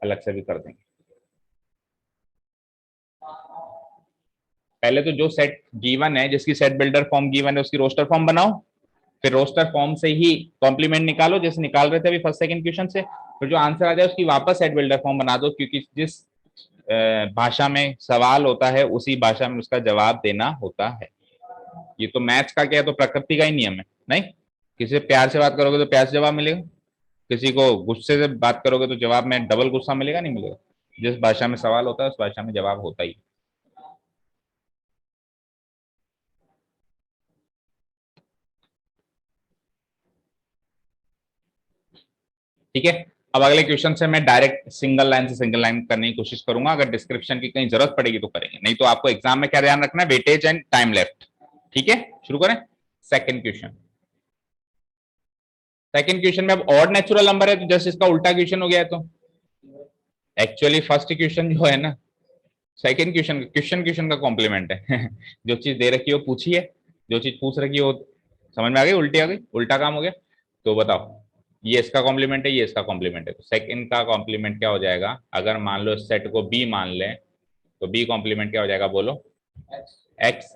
अलग से भी कर देंगे। पहले तो जो सेट गिवन है, जिसकी सेट बिल्डर फॉर्म गिवन है, उसकी रोस्टर फॉर्म बनाओ, फिर रोस्टर फॉर्म से ही कॉम्प्लीमेंट निकालो जैसे निकाल रहे थे अभी फर्स्ट सेकंड क्वेश्चन से, फिर जो आंसर आ जाए उसकी वापस सेट बिल्डर फॉर्म बना दो, क्योंकि जिस भाषा में सवाल होता है उसी भाषा में उसका जवाब देना होता है। ये तो मैथ्स का क्या है, तो प्रकृति का ही नियम है। नहीं, किसी से प्यार से बात करोगे तो प्यार से जवाब मिलेगा, किसी को गुस्से से बात करोगे तो जवाब में डबल गुस्सा मिलेगा, नहीं मिलेगा। जिस भाषा में सवाल होता है उस भाषा में जवाब होता ही। ठीक है, अब अगले क्वेश्चन से मैं डायरेक्ट सिंगल लाइन से सिंगल लाइन करने की कोशिश करूंगा, अगर डिस्क्रिप्शन की कहीं जरूरत पड़ेगी तो करेंगे, नहीं तो आपको एग्जाम में क्या ध्यान रखना है, वेटेज एंड टाइम लेफ्ट। ठीक है, शुरू करें। सेकंड क्वेश्चन, सेकंड क्वेश्चन में अब ऑड नेचुरल नंबर है तो जस्ट इसका उल्टा क्वेश्चन हो गया है। तो एक्चुअली फर्स्ट क्वेश्चन जो है ना, सेकंड क्वेश्चन क्वेश्चन क्वेश्चन का कॉम्प्लीमेंट है। जो चीज दे रखी है वो पूछी है, जो चीज पूछ रखी है वो समझ में आ गई, उल्टी आ गई, उल्टा काम हो गया। तो बताओ, ये इसका कॉम्प्लीमेंट है, ये इसका कॉम्प्लीमेंट है, तो सेकंड का कॉम्प्लीमेंट क्या हो जाएगा, अगर मान लो सेट को बी मान ले तो बी कॉम्प्लीमेंट क्या हो जाएगा, बोलो। X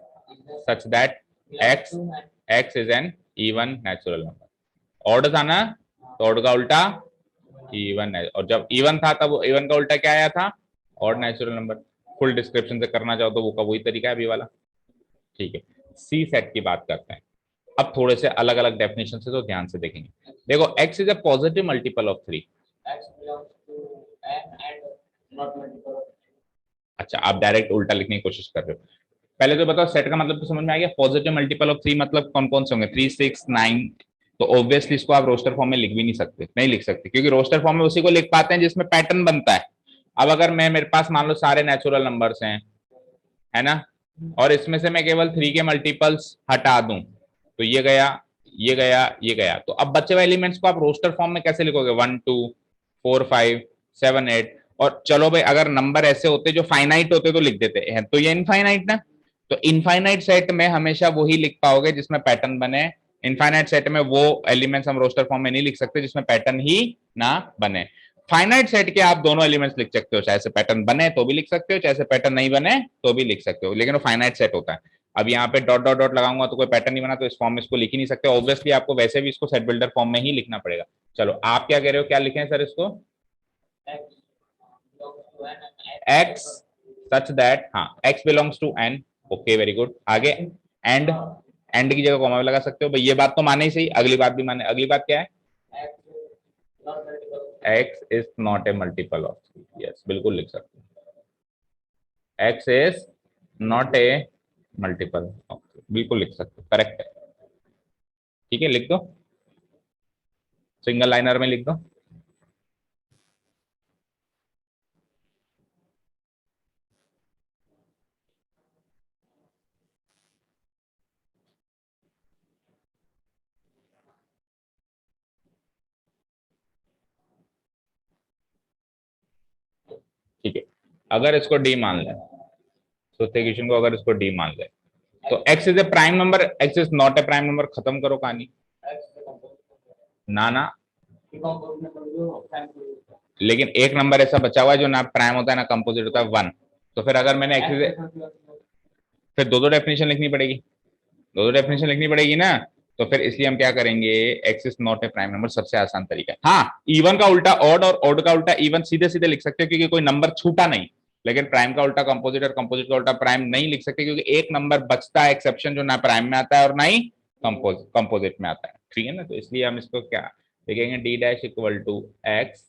such that x x is an even natural number. Odd था ना, तो ऑड का उल्टा इवन है, और जब इवन था तब इवन का उल्टा क्या आया था, odd natural number. Full description से करना चाहो तो वो का वही तरीका है अभी वाला। ठीक है, सी सेट की बात करते हैं। अब थोड़े से अलग अलग डेफिनेशन से तो ध्यान से देखेंगे। देखो, x is a positive multiple of 3। अच्छा, आप डायरेक्ट उल्टा लिखने की कोशिश कर रहे हो। पहले तो बताओ सेट का मतलब तो समझ में आ गया, पॉजिटिव मल्टीपल ऑफ 3 मतलब कौन कौन से होंगे, 3 6 9। तो ऑब्वियसली इसको आप रोस्टर फॉर्म में लिख भी नहीं सकते, नहीं लिख सकते, क्योंकि रोस्टर फॉर्म में उसी को लिख पाते हैं जिसमें पैटर्न बनता है। अब अगर मैं, मेरे पास मान लो सारे नेचुरल नंबर्स हैं, है ना, और इसमें से मैं केवल 3 के मल्टीपल्स हटा दूं, तो ये गया, ये गया, ये गया, तो अब बचे हुए एलिमेंट्स को आप रोस्टर फॉर्म में कैसे लिखोगे, 1 2 4 5 7 8। और चलो भाई, अगर नंबर ऐसे होते जो फाइनाइट होते तो लिख देते हैं, तो ये इनफाइनाइट ना, तो इनफाइनाइट सेट में हमेशा वही लिख पाओगे जिसमें पैटर्न बने। इनफाइनाइट सेट में वो एलिमेंट्स हम रोस्टर फॉर्म में नहीं लिख सकते जिसमें पैटर्न ही ना बने। फाइनाइट सेट के आप दोनों एलिमेंट्स लिख सकते हो, चाहे से पैटर्न बने तो भी लिख सकते हो, चाहे से पैटर्न नहीं बने तो भी लिख सकते हो, लेकिन वो फाइनाइट सेट होता है। अब यहाँ पे डॉट डॉट डॉट लगाऊंगा तो कोई पैटर्न नहीं बना, तो इस फॉर्म में इसको लिख ही नहीं सकते, ऑब्वियसली आपको वैसे भी इसको सेट बिल्डर फॉर्म में ही लिखना पड़ेगा। चलो आप क्या कह रहे हो, क्या लिखें सर इसको, x सच दैट, हाँ x belongs to n, okay very good, आगे एंड, एंड की जगह कॉमा भी लगा सकते हो भाई, ये बात तो माने ही सही, अगली बात भी माने, अगली बात क्या है, x is not A multiple of 3, yes बिल्कुल लिख सकते हो, x is not A multiple of 3, बिल्कुल लिख सकते हो, करेक्ट है। ठीक है, लिख दो, सिंगल लाइनर में लिख दो। ठीक है, अगर इसको डी मान लें, चौथे क्वेश्चन को अगर इसको डी मान ले, तो x is a prime number, x is not A prime number, खत्म करो कहानी। ना ना, लेकिन एक नंबर ऐसा बचा हुआ है जो ना प्राइम होता है ना कंपोजिट होता है, 1। तो फिर अगर मैंने x, फिर दो दो डेफिनेशन लिखनी पड़ेगी, दो दो डेफिनेशन लिखनी पड़ेगी ना, तो फिर इसलिए हम क्या करेंगे, x is not A prime number सबसे आसान तरीका है। हाँ, इवन का उल्टा ऑड और ऑड का उल्टा इवन सीधे सीधे लिख सकते हो, क्योंकि कोई नंबर छूटा नहीं, लेकिन प्राइम का उल्टा कंपोजिट और कंपोजिट का उल्टा प्राइम नहीं लिख सकते, क्योंकि एक नंबर बचता है एक्सेप्शन, जो ना प्राइम में आता है और ना ही कंपोजिट में आता है। ठीक है ना, तो इसलिए हम इसको क्या लिखेंगे, D dash equal to x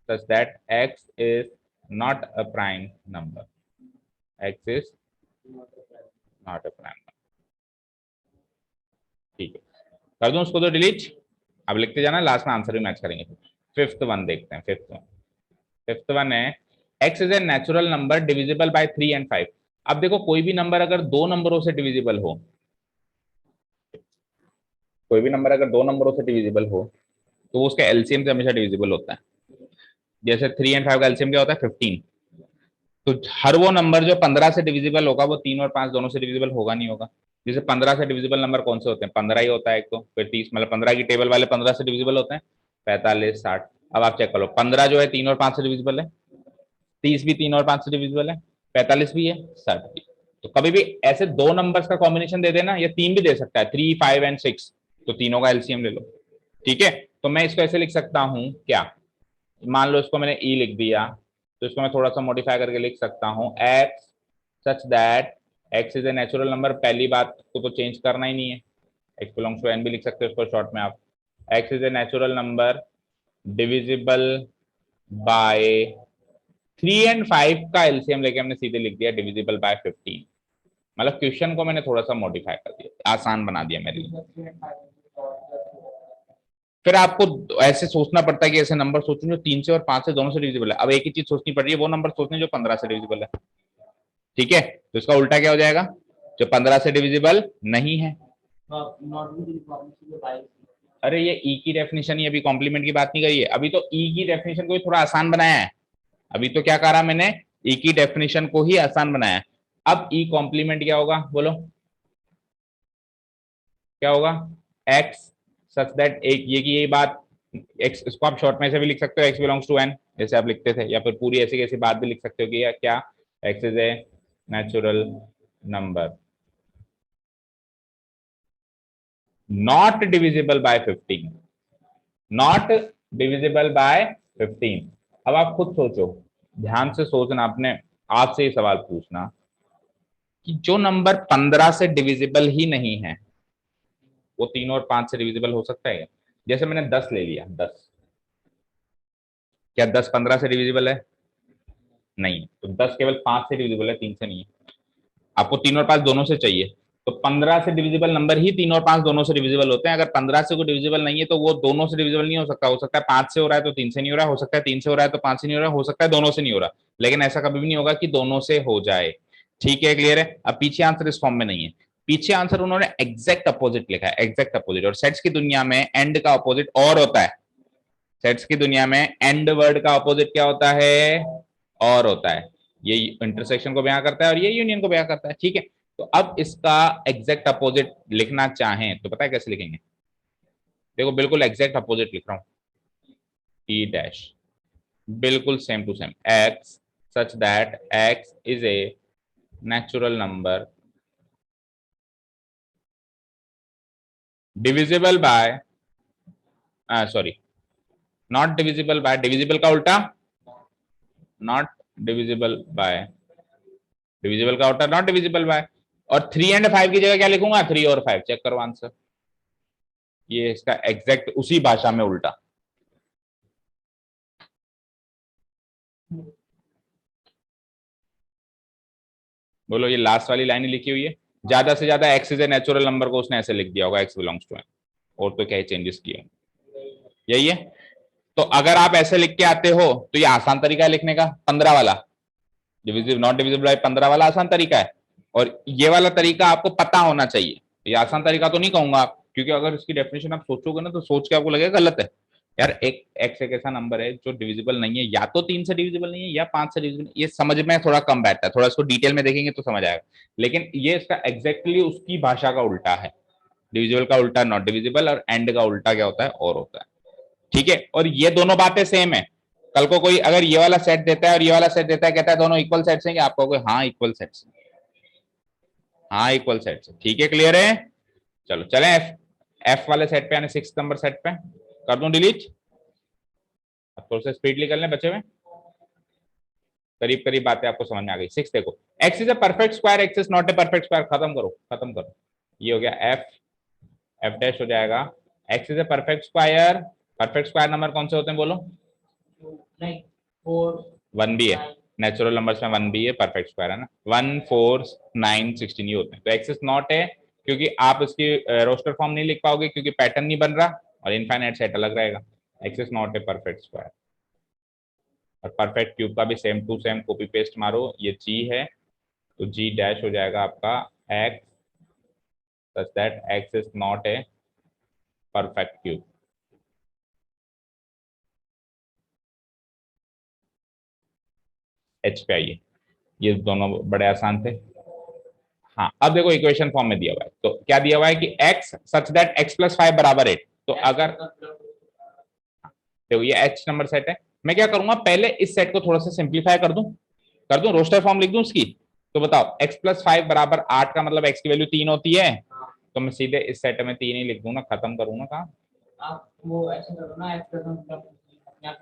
such that x is not a prime number, x is not a prime. ठीक है, कर दूं उसको तो डिलीट, अब लिखते जाना, लास्ट में आंसर भी मैच करेंगे। फिफ्थ वन देखते हैं, फिफ्थ वन है, x is a natural number divisible bye 3 and 5। अब देखो कोई भी नंबर अगर दो नंबरों से डिविजिबल हो, कोई भी नंबर अगर दो नंबरों से डिविजिबल हो तो वो उसके एलसीएम से हमेशा डिविजिबल होता है। जैसे 3 एंड 5 का एलसीएम क्या होता है 15। तो हर वो नंबर जो 15 से डिविजिबल होगा वो 3 और 5 दोनों से डिविजिबल होगा नहीं होगा। जैसे 15 से डिविजिबल नंबर कौन से होते हैं, 15 ही होता है एक, तो फिर 30, मतलब 15 की टेबल वाले 15 से डिविजिबल होते हैं, 45, 60। अब आप चेक करो, 15 जो है 3 और 5 से डिविजिबल है, 30 भी 3 और 5 से डिविजिबल है, 45 भी है, 60 भी। तो कभी भी ऐसे दो नंबर्स का कॉम्बिनेशन दे देना, या तीन भी दे सकता है, 3, 5 एंड 6, तो तीनों का एलसीएम ले लो। ठीक है, तो मैं इसको ऐसे लिख सकता हूं क्या, मान लो इसको मैंने ई लिख दिया, तो इसको मैं थोड़ा सा मॉडिफाई करके लिख सकता हूं x such that x is a natural number. पहली बात को तो चेंज करना ही नहीं है, एक्स बिलोंग्स टू एन भी लिख सकते हो उसको शॉर्ट में आप, x is a natural number divisible bye 3 and 5 का एलसीएम लेके हमने सीधे लिख दिया डिविजिबल बाय 15। मतलब क्वेश्चन को मैंने थोड़ा सा मॉडिफाई कर दिया, आसान बना दिया मेरे लिए। फिर आपको ऐसे सोचना पड़ता है कि ऐसे नंबर सोचूं जो 3 से और 5 से दोनों से डिविजिबल है, अब एक ही चीज सोचनी पड़ रही है, वो नंबर सोचने जो 15 से डिविजिबल है। ठीक है, तो इसका उल्टा क्या हो जाएगा, जो 15 से डिविजिबल नहीं है। अरे ये ई की डेफिनेशन ही, अभी कॉम्प्लीमेंट की बात नहीं करी है, अभी तो ई की डेफिनेशन को ही थोड़ा आसान बनाया है। अभी तो क्या करा मैंने, ई की डेफिनेशन को ही आसान बनाया है। अब ई कॉम्प्लीमेंट क्या होगा बोलो, क्या होगा, एक्स सच दैट, एक ये की यही बात, एक्स इसको आप शॉर्ट में से भी लिख सकते हो एक्स बिलोंग्स टू एन, जैसे आप लिखते थे, या फिर पूरी ऐसी कैसी बात भी लिख सकते हो कि क्या, x is a natural number not divisible bye 15, not divisible bye 15। अब आप खुद सोचो, ध्यान से सोचना, अपने आप से ये सवाल पूछना कि जो नंबर 15 से डिविजिबल ही नहीं है वो 3 और 5 से डिविजिबल हो सकता है। जैसे मैंने 10 ले लिया, 10, क्या 10 15 से डिविजिबल है, नहीं, तो 10 केवल 5 से डिविजिबल है, 3 से नहीं है। आपको 3 और 5 दोनों से चाहिए, तो 15 से डिविजिबल नंबर ही 3 और 5 दोनों से डिविजिबल होते हैं। अगर 15 से कोई डिविजिबल नहीं है तो वो दोनों से डिविजिबल नहीं हो सकता है 5 से हो रहा है तो 3 से नहीं हो रहा है, हो सकता है 3 से हो रहा है तो 5 से नहीं हो रहा है, हो सकता है दोनों से नहीं हो रहा, लेकिन ऐसा कभी भी नहीं होगा कि दोनों से हो जाए। ठीक है, क्लियर है। अब पीछे आंसर इस फॉर्म में नहीं है, पीछे आंसर उन्होंने एग्जैक्ट अपोजिट लिखा है, एग्जैक्ट अपोजिट। और सेट्स की दुनिया में एंड का अपोजिट और होता है, सेट्स की दुनिया में एंड वर्ड का अपोजिट क्या होता है, और होता है। ये इंटरसेक्शन को बयां करता है और ये यूनियन को बयां करता है। ठीक है, तो अब इसका एग्जैक्ट अपोजिट लिखना चाहें तो पता है कैसे लिखेंगे, देखो बिल्कुल एग्जैक्ट अपोजिट लिख रहा हूं, टी डैश, बिल्कुल same to same, x such that x is a natural number divisible by, sorry, not divisible by, divisible का उल्टा नॉट डिविजिबल बाय, डिविजिबल का उल्टा नॉट डिविजिबल बाय। और 3 एंड 5 की जगह क्या लिखूंगा, 3 और 5, चेक करो आंसर, ये इसका एग्जैक्ट उसी भाषा में उल्टा। बोलो, ये लास्ट वाली लाइन ही लिखी हुई है, ज्यादा से ज्यादा x is a natural number को उसने ऐसे लिख दिया होगा, एक्स बिलोंग्स टू एन, और तो क्या ही चेंजेस किए, यही है। तो अगर आप ऐसे लिख के आते हो तो ये आसान तरीका है लिखने का, 15 वाला, डिविजिबल नॉट डिविजिबल बाय 15 वाला आसान तरीका है, और ये वाला तरीका आपको पता होना चाहिए। ये आसान तरीका तो नहीं कहूंगा आप, क्योंकि अगर इसकी डेफिनेशन आप सोचोगे ना तो सोच के आपको लगेगा गलत है, यार एक एक्स एक ऐसा नंबर है जो डिविजिबल नहीं है, या तो 3 से डिविजिबल नहीं है या 5 से डिविजिबल, ये समझ में थोड़ा कम बैठता है, थोड़ा इसको डिटेल में देखेंगे तो समझ आएगा, लेकिन ये इसका एग्जैक्टली उसकी भाषा का उल्टा है। डिविजिबल का उल्टा नॉट डिविजिबल, और एंड का उल्टा क्या होता है, और होता है। ठीक है, और ये दोनों बातें सेम है। कल को कोई अगर ये वाला सेट देता है और ये वाला सेट देता है, कहता है दोनों इक्वल सेट्स हैं, आप कहोगे हाँ इक्वल सेट्स, हाँ इक्वल सेट्स। ठीक है, क्लियर है। चलो चलें एफ, एफ वाले सेट पे यानी 6 नंबर सेट पे कर दूं डिलीट, अब थोड़ा सा स्पीडली कर लें बचे में, करीब करीब बातें आपको समझ में आ गई। 6 देखो, x is a perfect square, x is not a perfect square, खत्म करो खत्म करो, ये हो गया एफ, एफ डैश हो जाएगा, x is a perfect square, perfect square number कौन से होते हैं बोलो, 1 भी है, नेचुरल नंबर्स में 1 भी है, परफेक्ट स्क्वायर है ना, 1 4 9 16 ये होते हैं। तो एक्स इज नॉट है, क्योंकि आप इसकी रोस्टर फॉर्म नहीं लिख पाओगे क्योंकि पैटर्न नहीं बन रहा, और इनफाइनाइट सेट अलग रहेगा। X is not a perfect square, और परफेक्ट क्यूब का भी same to same copy paste मारो, ये जी है, तो जी डैश हो जाएगा आपका x such that x is not a perfect cube. H पे आइए, ये दोनों बड़े आसान थे। हाँ अब देखो इक्वेशन फॉर्म में दिया हुआ है, तो क्या दिया हुआ है कि x such that x plus 5 बराबर 8। तो अगर देखो ये h नंबर सेट है, मैं क्या करूंगा पहले इस सेट को थोड़ा सा सिंप्लीफाई कर दूं रोस्टर फॉर्म लिख दूं उसकी। तो बताओ x प्लस 5 बराबर 8 का मतलब x की वैल्यू 3 होती है, तो मैं सीधे इस सेट में 3 ही लिख दूं ना, खत्म करूँ ना काम। आप वो ऐसे करो ना, एक्स का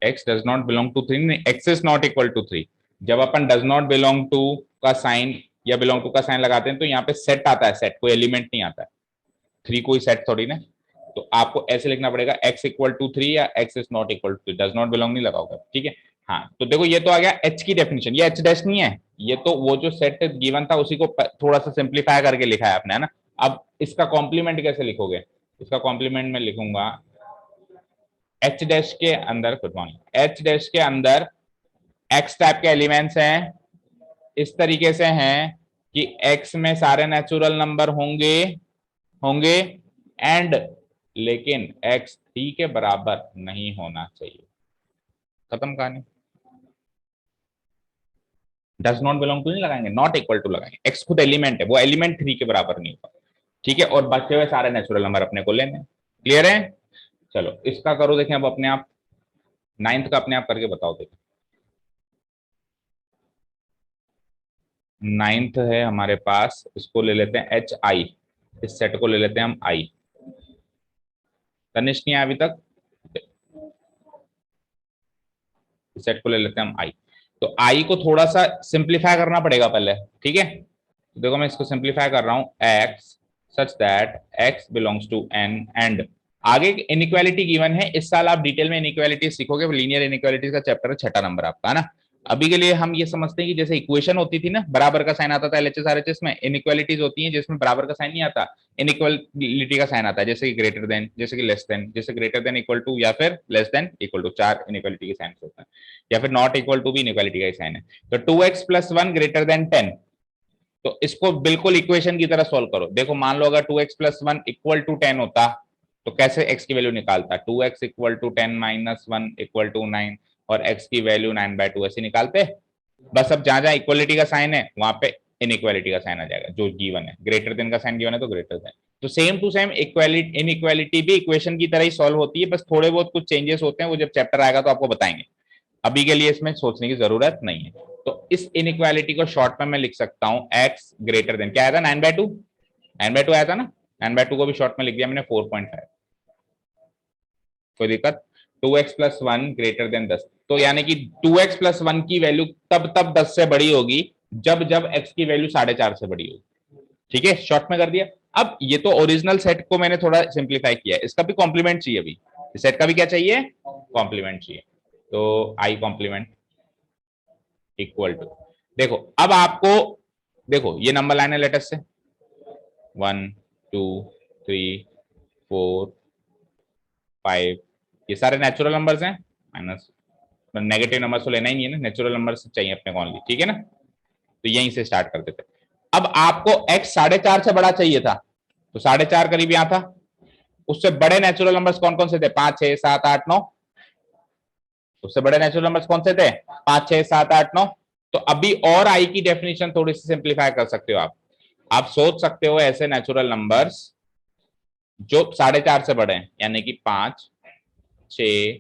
x does not belong to 3, x is not equal to 3। जब अपन डज नॉट बिलोंग टू का साइन या बिलोंग टू का साइन लगाते हैं तो यहाँ पे सेट आता है, सेट कोई एलिमेंट नहीं आता है। 3 कोई सेट थोड़ी ना, तो आपको ऐसे लिखना पड़ेगा x इक्वल टू 3 या x is not equal to 3, does not belong नहीं लगाओगे, ठीक है। हाँ तो देखो ये तो आ गया h की डेफिनेशन, ये h डैश नहीं है, ये तो वो जो सेट गिवन था उसी को थोड़ा सा सिंप्लीफाई करके लिखा है आपने, है ना। अब इसका कॉम्प्लीमेंट कैसे लिखोगे, इसका कॉम्प्लीमेंट में लिखूंगा एच डैश के अंदर, गुड मॉर्निंग, एच डैश के अंदर एक्स टाइप के एलिमेंट्स हैं, इस तरीके से हैं कि एक्स में सारे नेचुरल नंबर होंगे होंगे एंड लेकिन एक्स 3 के बराबर नहीं होना चाहिए। खत्म कहानी। डज नॉट बिलोंग टू नहीं लगाएंगे, नॉट इक्वल टू लगाएंगे, एक्स खुद एलिमेंट है, वो एलिमेंट 3 के बराबर नहीं होगा, ठीक है। और बचे हुए सारे नेचुरल नंबर अपने को लेने, क्लियर है। चलो इसका करो देखें अब अपने आप, नाइन्थ का अपने आप करके बताओ देखें। नाइन्थ है हमारे पास, इसको ले लेते हैं एच आई, इस सेट को ले लेते हैं हम आई। तनिष्क नहीं है अभी तक, इस सेट को ले लेते हैं हम आई। तो आई को थोड़ा सा सिंप्लीफाई करना पड़ेगा पहले, ठीक है। तो देखो मैं इसको सिंप्लीफाई कर रहा हूं, x such that x belongs to N and आगे इनइक्वालिटी गिवन है, इस साल आप डिटेल में इनइक्वालिटी सीखोगे, लीनियर इनइक्वालिटीज का चैप्टर है, छठा नंबर आपका, है ना। अभी के लिए हम ये समझते हैं कि जैसे इक्वेशन होती थी ना, बराबर का साइन आता था एलएचएस आरएचएस में, इनइक्वालिटीज होती हैं जिसमें बराबर का साइन नहीं आता, इनइक्वालिटी का साइन आता है, जैसे कि ग्रेटर देन, जैसे कि लेस देन, जैसे ग्रेटर देन इक्वल टू या फिर लेस देन इक्वल टू, चार इनइक्वालिटी के साइन होते हैं, या फिर नॉट इक्वल टू भी इनइक्वालिटी का ही साइन है। तो 2x प्लस 1 ग्रेटर देन 10, तो इसको बिल्कुल इक्वेशन की तरह सॉल्व करो। देखो मान लो अगर 2x प्लस 1 इक्वल टू 10 होता तो कैसे x की वैल्यू निकालता, 2x equal to 10 minus 1 equal to 9 और x की वैल्यू 9/2 ऐसे निकालते। बस अब जहां जहां इक्वलिटी का साइन है वहां पे इनइक्वालिटी का साइन आ जाएगा, जो गिवन है, ग्रेटर देन का साइन गिवन है तो ग्रेटर देन। तो same to same equality inequality भी इक्वेशन की तरह ही सॉल्व होती है, बस थोड़े बहुत कुछ चेंजेस होते हैं, वो जब चैप्टर आएगा तो आपको बताएंगे, अभी के लिए इसमें सोचने की जरूरत नहीं है। तो इस इनइक्वालिटी को शॉर्ट में मैं लिख सकता हूं x ग्रेटर देन, क्या आया था 9/2, 9/2 आया था ना, 9/2 को भी शॉर्ट में लिख दिया मैंने 4.5, कोई दिक्कत। 2x प्लस 1 ग्रेटर देन 10, तो यानी कि 2x प्लस 1 की वैल्यू तब 10 से बड़ी होगी जब जब x की वैल्यू 4.5 से बड़ी होगी, ठीक है, शॉर्ट में कर दिया। अब ये तो ओरिजिनल सेट को मैंने थोड़ा सिंप्लीफाई किया है, इसका भी कॉम्प्लीमेंट चाहिए, अभी सेट का भी क्या चाहिए, कॉम्प्लीमेंट चाहिए। तो आई कॉम्प्लीमेंट इक्वल टू, देखो अब आपको, देखो ये नंबर लाइन है लेटेस्ट से 1 2 3 4 5, ये सारे नेचुरल नंबर्स हैं, माइनस नेगेटिव नंबर्स तो लेना ही नहीं है ना, नेचुरल नंबर्स चाहिए अपने को ओनली, ठीक है ना। तो यहीं से स्टार्ट करते थे। अब आपको x 4.5 से बड़ा चाहिए था, तो 4.5 करीब यहां था, उससे बड़े नेचुरल नंबर्स कौन कौन से थे, 5 6 7 8 9, उससे बड़े नेचुरल नंबर्स कौन से थे, 5 6 7 8 9। तो अभी और आई की डेफिनेशन थोड़ी सी सिंप्लीफाई कर सकते हो आप सोच सकते हो ऐसे नेचुरल नंबर्स जो 4.5 से बड़े हैं, यानी कि 5 6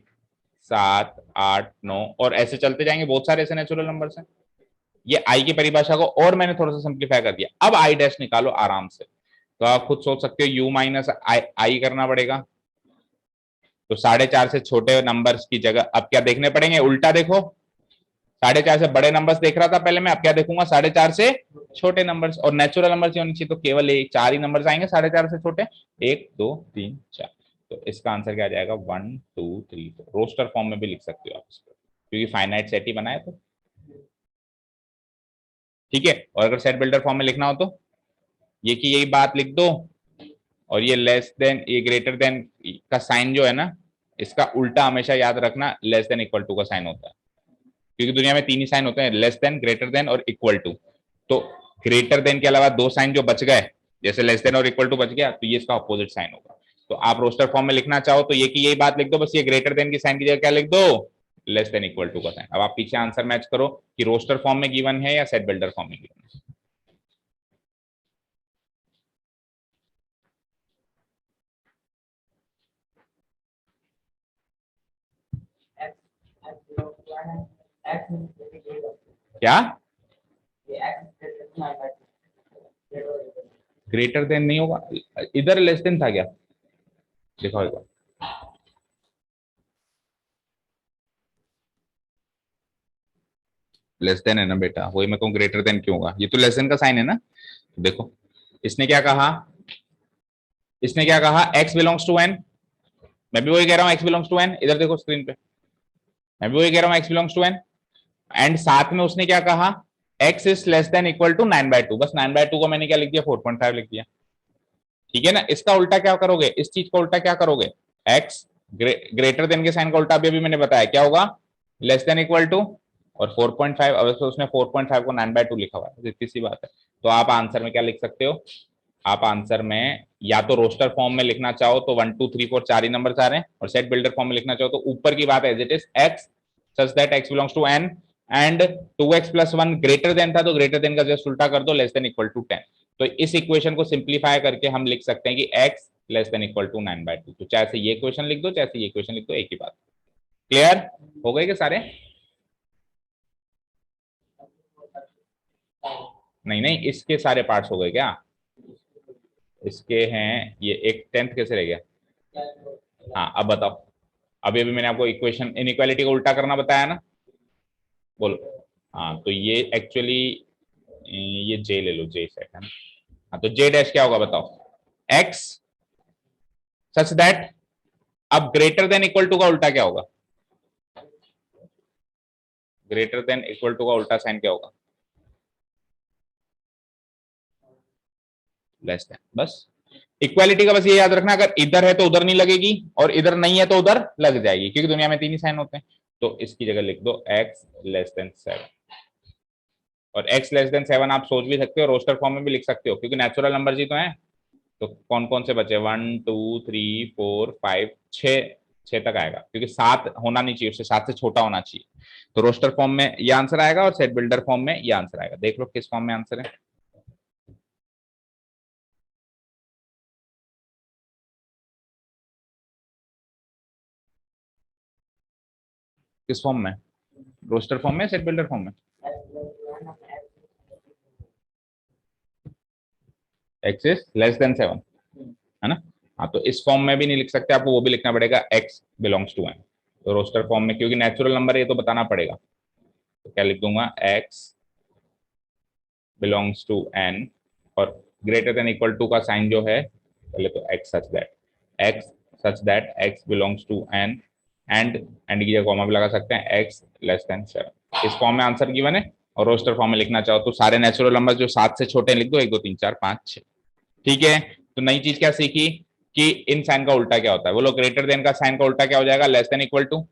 7 8 9 और ऐसे चलते जाएंगे, बहुत सारे ऐसे नेचुरल नंबर्स हैं। ये आई की परिभाषा को और मैंने थोड़ा सा सिंप्लीफाई कर दिया, अब आई डैश निकालो आराम से। तो आप खुद सोच सकते हो यू माइनस आई करना पड़ेगा, तो 4.5 से छोटे नंबर्स की जगह अब क्या देखने पड़ेंगे, उल्टा देखो, 4.5 से बड़े नंबर्स देख रहा था पहले मैं, अब क्या देखूंगा 4.5 से छोटे नंबर्स, और नेचुरल नंबर्स होने चाहिए तो केवल एक 4 ही नंबर्स आएंगे 4.5 से छोटे, 1 2 3 4। तो इसका आंसर क्या आ जाएगा 1 2 3 4, रोस्टर फॉर्म में भी लिख सकते हो आप इसको, क्योंकि फाइनाइट सेट ही बनाया तो, ठीक है। और अगर सेट बिल्डर फॉर्म में लिखना हो तो ये की यही बात लिख दो, और ये लेस देन ये ग्रेटर देन का साइन जो है ना, इसका उल्टा हमेशा याद रखना, लेस देन इक्वल टू का साइन होता है, क्योंकि दुनिया में 3 ही साइन होते हैं, लेस देन, ग्रेटर देन और इक्वल टू। तो ग्रेटर देन के अलावा 2 साइन जो बच गए, जैसे लेस देन और इक्वल टू बच गया, तो ये इसका अपोजिट साइन होगा। तो आप रोस्टर फॉर्म में लिखना चाहो तो ये की यही बात लिख दो, बस ये ग्रेटर देन की साइन की जगह क्या लिख दो, लेस देन इक्वल टू का साइन। अब आप पीछे आंसर मैच करो कि रोस्टर फॉर्म में गिवन है या सेट बिल्डर फॉर्म में गिवन है। क्या ग्रेटर देन नहीं होगा, इधर लेस देन था क्या, देखो एक बार। लेस देन है ना बेटा, वही मैं कहूँ ग्रेटर देन क्यों होगा, ये तो लेस देन का साइन है ना। देखो इसने क्या कहा, इसने क्या कहा, x बिलोंग्स टू n, मैं भी वही कह रहा हूँ x बिलोंग्स टू n, इधर देखो स्क्रीन पे, मैं भी वही कह रहा हूँ x belongs to n। And साथ में उसने क्या कहा, x is less than equal to 9/2, बस 9/2 को मैंने क्या लिख दिया, 4.5 लिख दिया। ठीक है ना, इसका उल्टा क्या करोगे, इस चीज का उल्टा क्या करोगे, x ग्रेटर देन के साइन का उल्टा अभी मैंने बताया क्या होगा, लेस देन इक्वल टू और 4.5। अब तो उसने 4.5 को 9/2 लिखा हुआ है, इतनी सी बात है। तो आप आंसर में क्या लिख सकते हो, आप आंसर में या तो रोस्टर फॉर्म में लिखना चाहो तो 1 2 3 4 4 ही नंबर आ रहे हैं, और सेट बिल्डर फॉर्म में लिखना चाहो तो ऊपर की बात as it is x such that x belongs to n and 2x + 1 greater than था, तो ग्रेटर देन का जस्ट उल्टा कर दो, लेस देन इक्वल टू 10। तो इस इक्वेशन को सिंप्लीफाई करके हम लिख सकते हैं कि x less than equal to 9/2। तो चाहे से ये इक्वेशन लिख दो, चाहे से ये इक्वेशन लिख दो, एक ही बात। क्लियर हो गए क्या सारे? नहीं नहीं, इसके सारे पार्ट्स हो गए क्या, इसके हैं ये, एक 10th कैसे रह गया। हाँ अब बताओ, अभी अभी मैंने आपको इक्वेशन इनइक्वालिटी को उल्टा करना बताया ना, बोलो। हाँ तो ये एक्चुअली ये जे ले लो, जे सेट है ना। हाँ तो जे डैश क्या होगा बताओ, एक्स सच दैट, अब ग्रेटर देन इक्वल टू का उल्टा क्या होगा, ग्रेटर देन इक्वल टू का उल्टा साइन क्या होगा, लेस देन। बस इक्वालिटी का बस ये याद रखना, अगर इधर है तो उधर नहीं लगेगी, और इधर नहीं है तो उधर लग जाएगी, क्योंकि दुनिया में 3 ही साइन होते हैं। तो इसकी जगह लिख दो x लेस देन 7, और x लेस देन 7 आप सोच भी सकते हो, रोस्टर फॉर्म में भी लिख सकते हो, क्योंकि नेचुरल नंबर जी तो है। तो कौन कौन से बचे, 1 2 3 4 5 6, 6 तक आएगा, क्योंकि 7 होना नहीं चाहिए, उससे 7 से छोटा होना चाहिए। तो रोस्टर फॉर्म में ये आंसर आएगा, और सेट बिल्डर फॉर्म में ये आंसर आएगा। देख लो किस फॉर्म में आंसर है। किस फॉर्म में, रोस्टर फॉर्म में, सेट बिल्डर फॉर्म में, x इज लेस देन 7 है ना। हाँ तो इस फॉर्म में भी नहीं लिख सकते, आपको वो भी लिखना पड़ेगा x बिलोंग्स टू n। तो रोस्टर फॉर्म में क्योंकि नेचुरल नंबर है, ये तो बताना पड़ेगा, तो क्या लिख दूंगा, x बिलोंग्स टू n, और ग्रेटर देन इक्वल टू का साइन जो है, पहले तो x such that x belongs to n and की जगह कॉमा भी लगा सकते हैं, x लेस देन 7। इस फॉर्म में आंसर गिवन है, और रोस्टर फॉर्म में लिखना चाहो तो सारे नेचुरल नंबर जो 7 से छोटे हैं लिख दो, 1 2 3 4 5 6। ठीक है, तो नई चीज क्या सीखी कि इन साइन का उल्टा क्या होता है, बोलो ग्रेटर देन का साइन का उल्टा क्या हो जाएगा, less than equal to.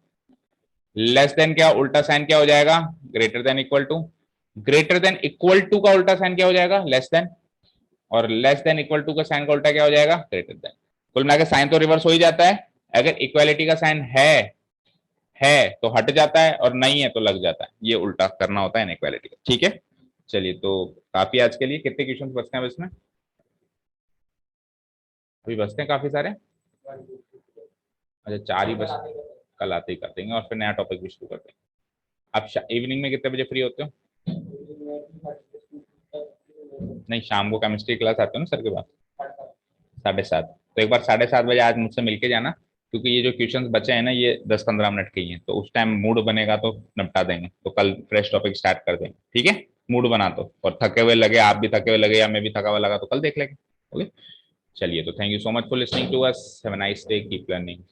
Less than क्या उल्टा साइन क्या हो जाएगा, greater than equal to. Greater than equal to का उल्टा साइन क्या हो जाएगा, लेस देन। और लेस देन इक्वल टू का साइन का उल्टा क्या हो जाएगा, ग्रेटर देन। कुल मिलाकर साइन तो रिवर्स हो ही जाता है, अगर इक्वालिटी का साइन है तो हट जाता है, और नहीं है तो लग जाता है, ये उल्टा करना होता है इनइक्वालिटी का। ठीक है, चलिए तो काफी आज के लिए, कितने क्वेश्चन बचते हैं अब इसमें, अभी बचते हैं काफी सारे, अच्छा 4 ही बस, कल आते ही कर देंगे, और फिर नया टॉपिक भी शुरू कर देंगे। आप इवनिंग में कितने बजे फ्री होते हो, नहीं शाम को केमिस्ट्री क्लास आते हो ना सर के पास, 7:30, तो एक बार 7:30 बजे आज मुझसे मिलके जाना, क्योंकि ये जो क्वेश्चंस बचे हैं ना ये 10-15 मिनट के ही हैं, तो उस टाइम मूड बनेगा तो निपटा देंगे, तो कल फ्रेश टॉपिक स्टार्ट कर देंगे। ठीक है, मूड बना तो, और थके हुए लगे, आप भी थके हुए लगे या मैं भी थका हुआ लगा, तो कल देख लेंगे। ओके, चलिए तो thank you so much for listening to us, have a nice day, keep learning.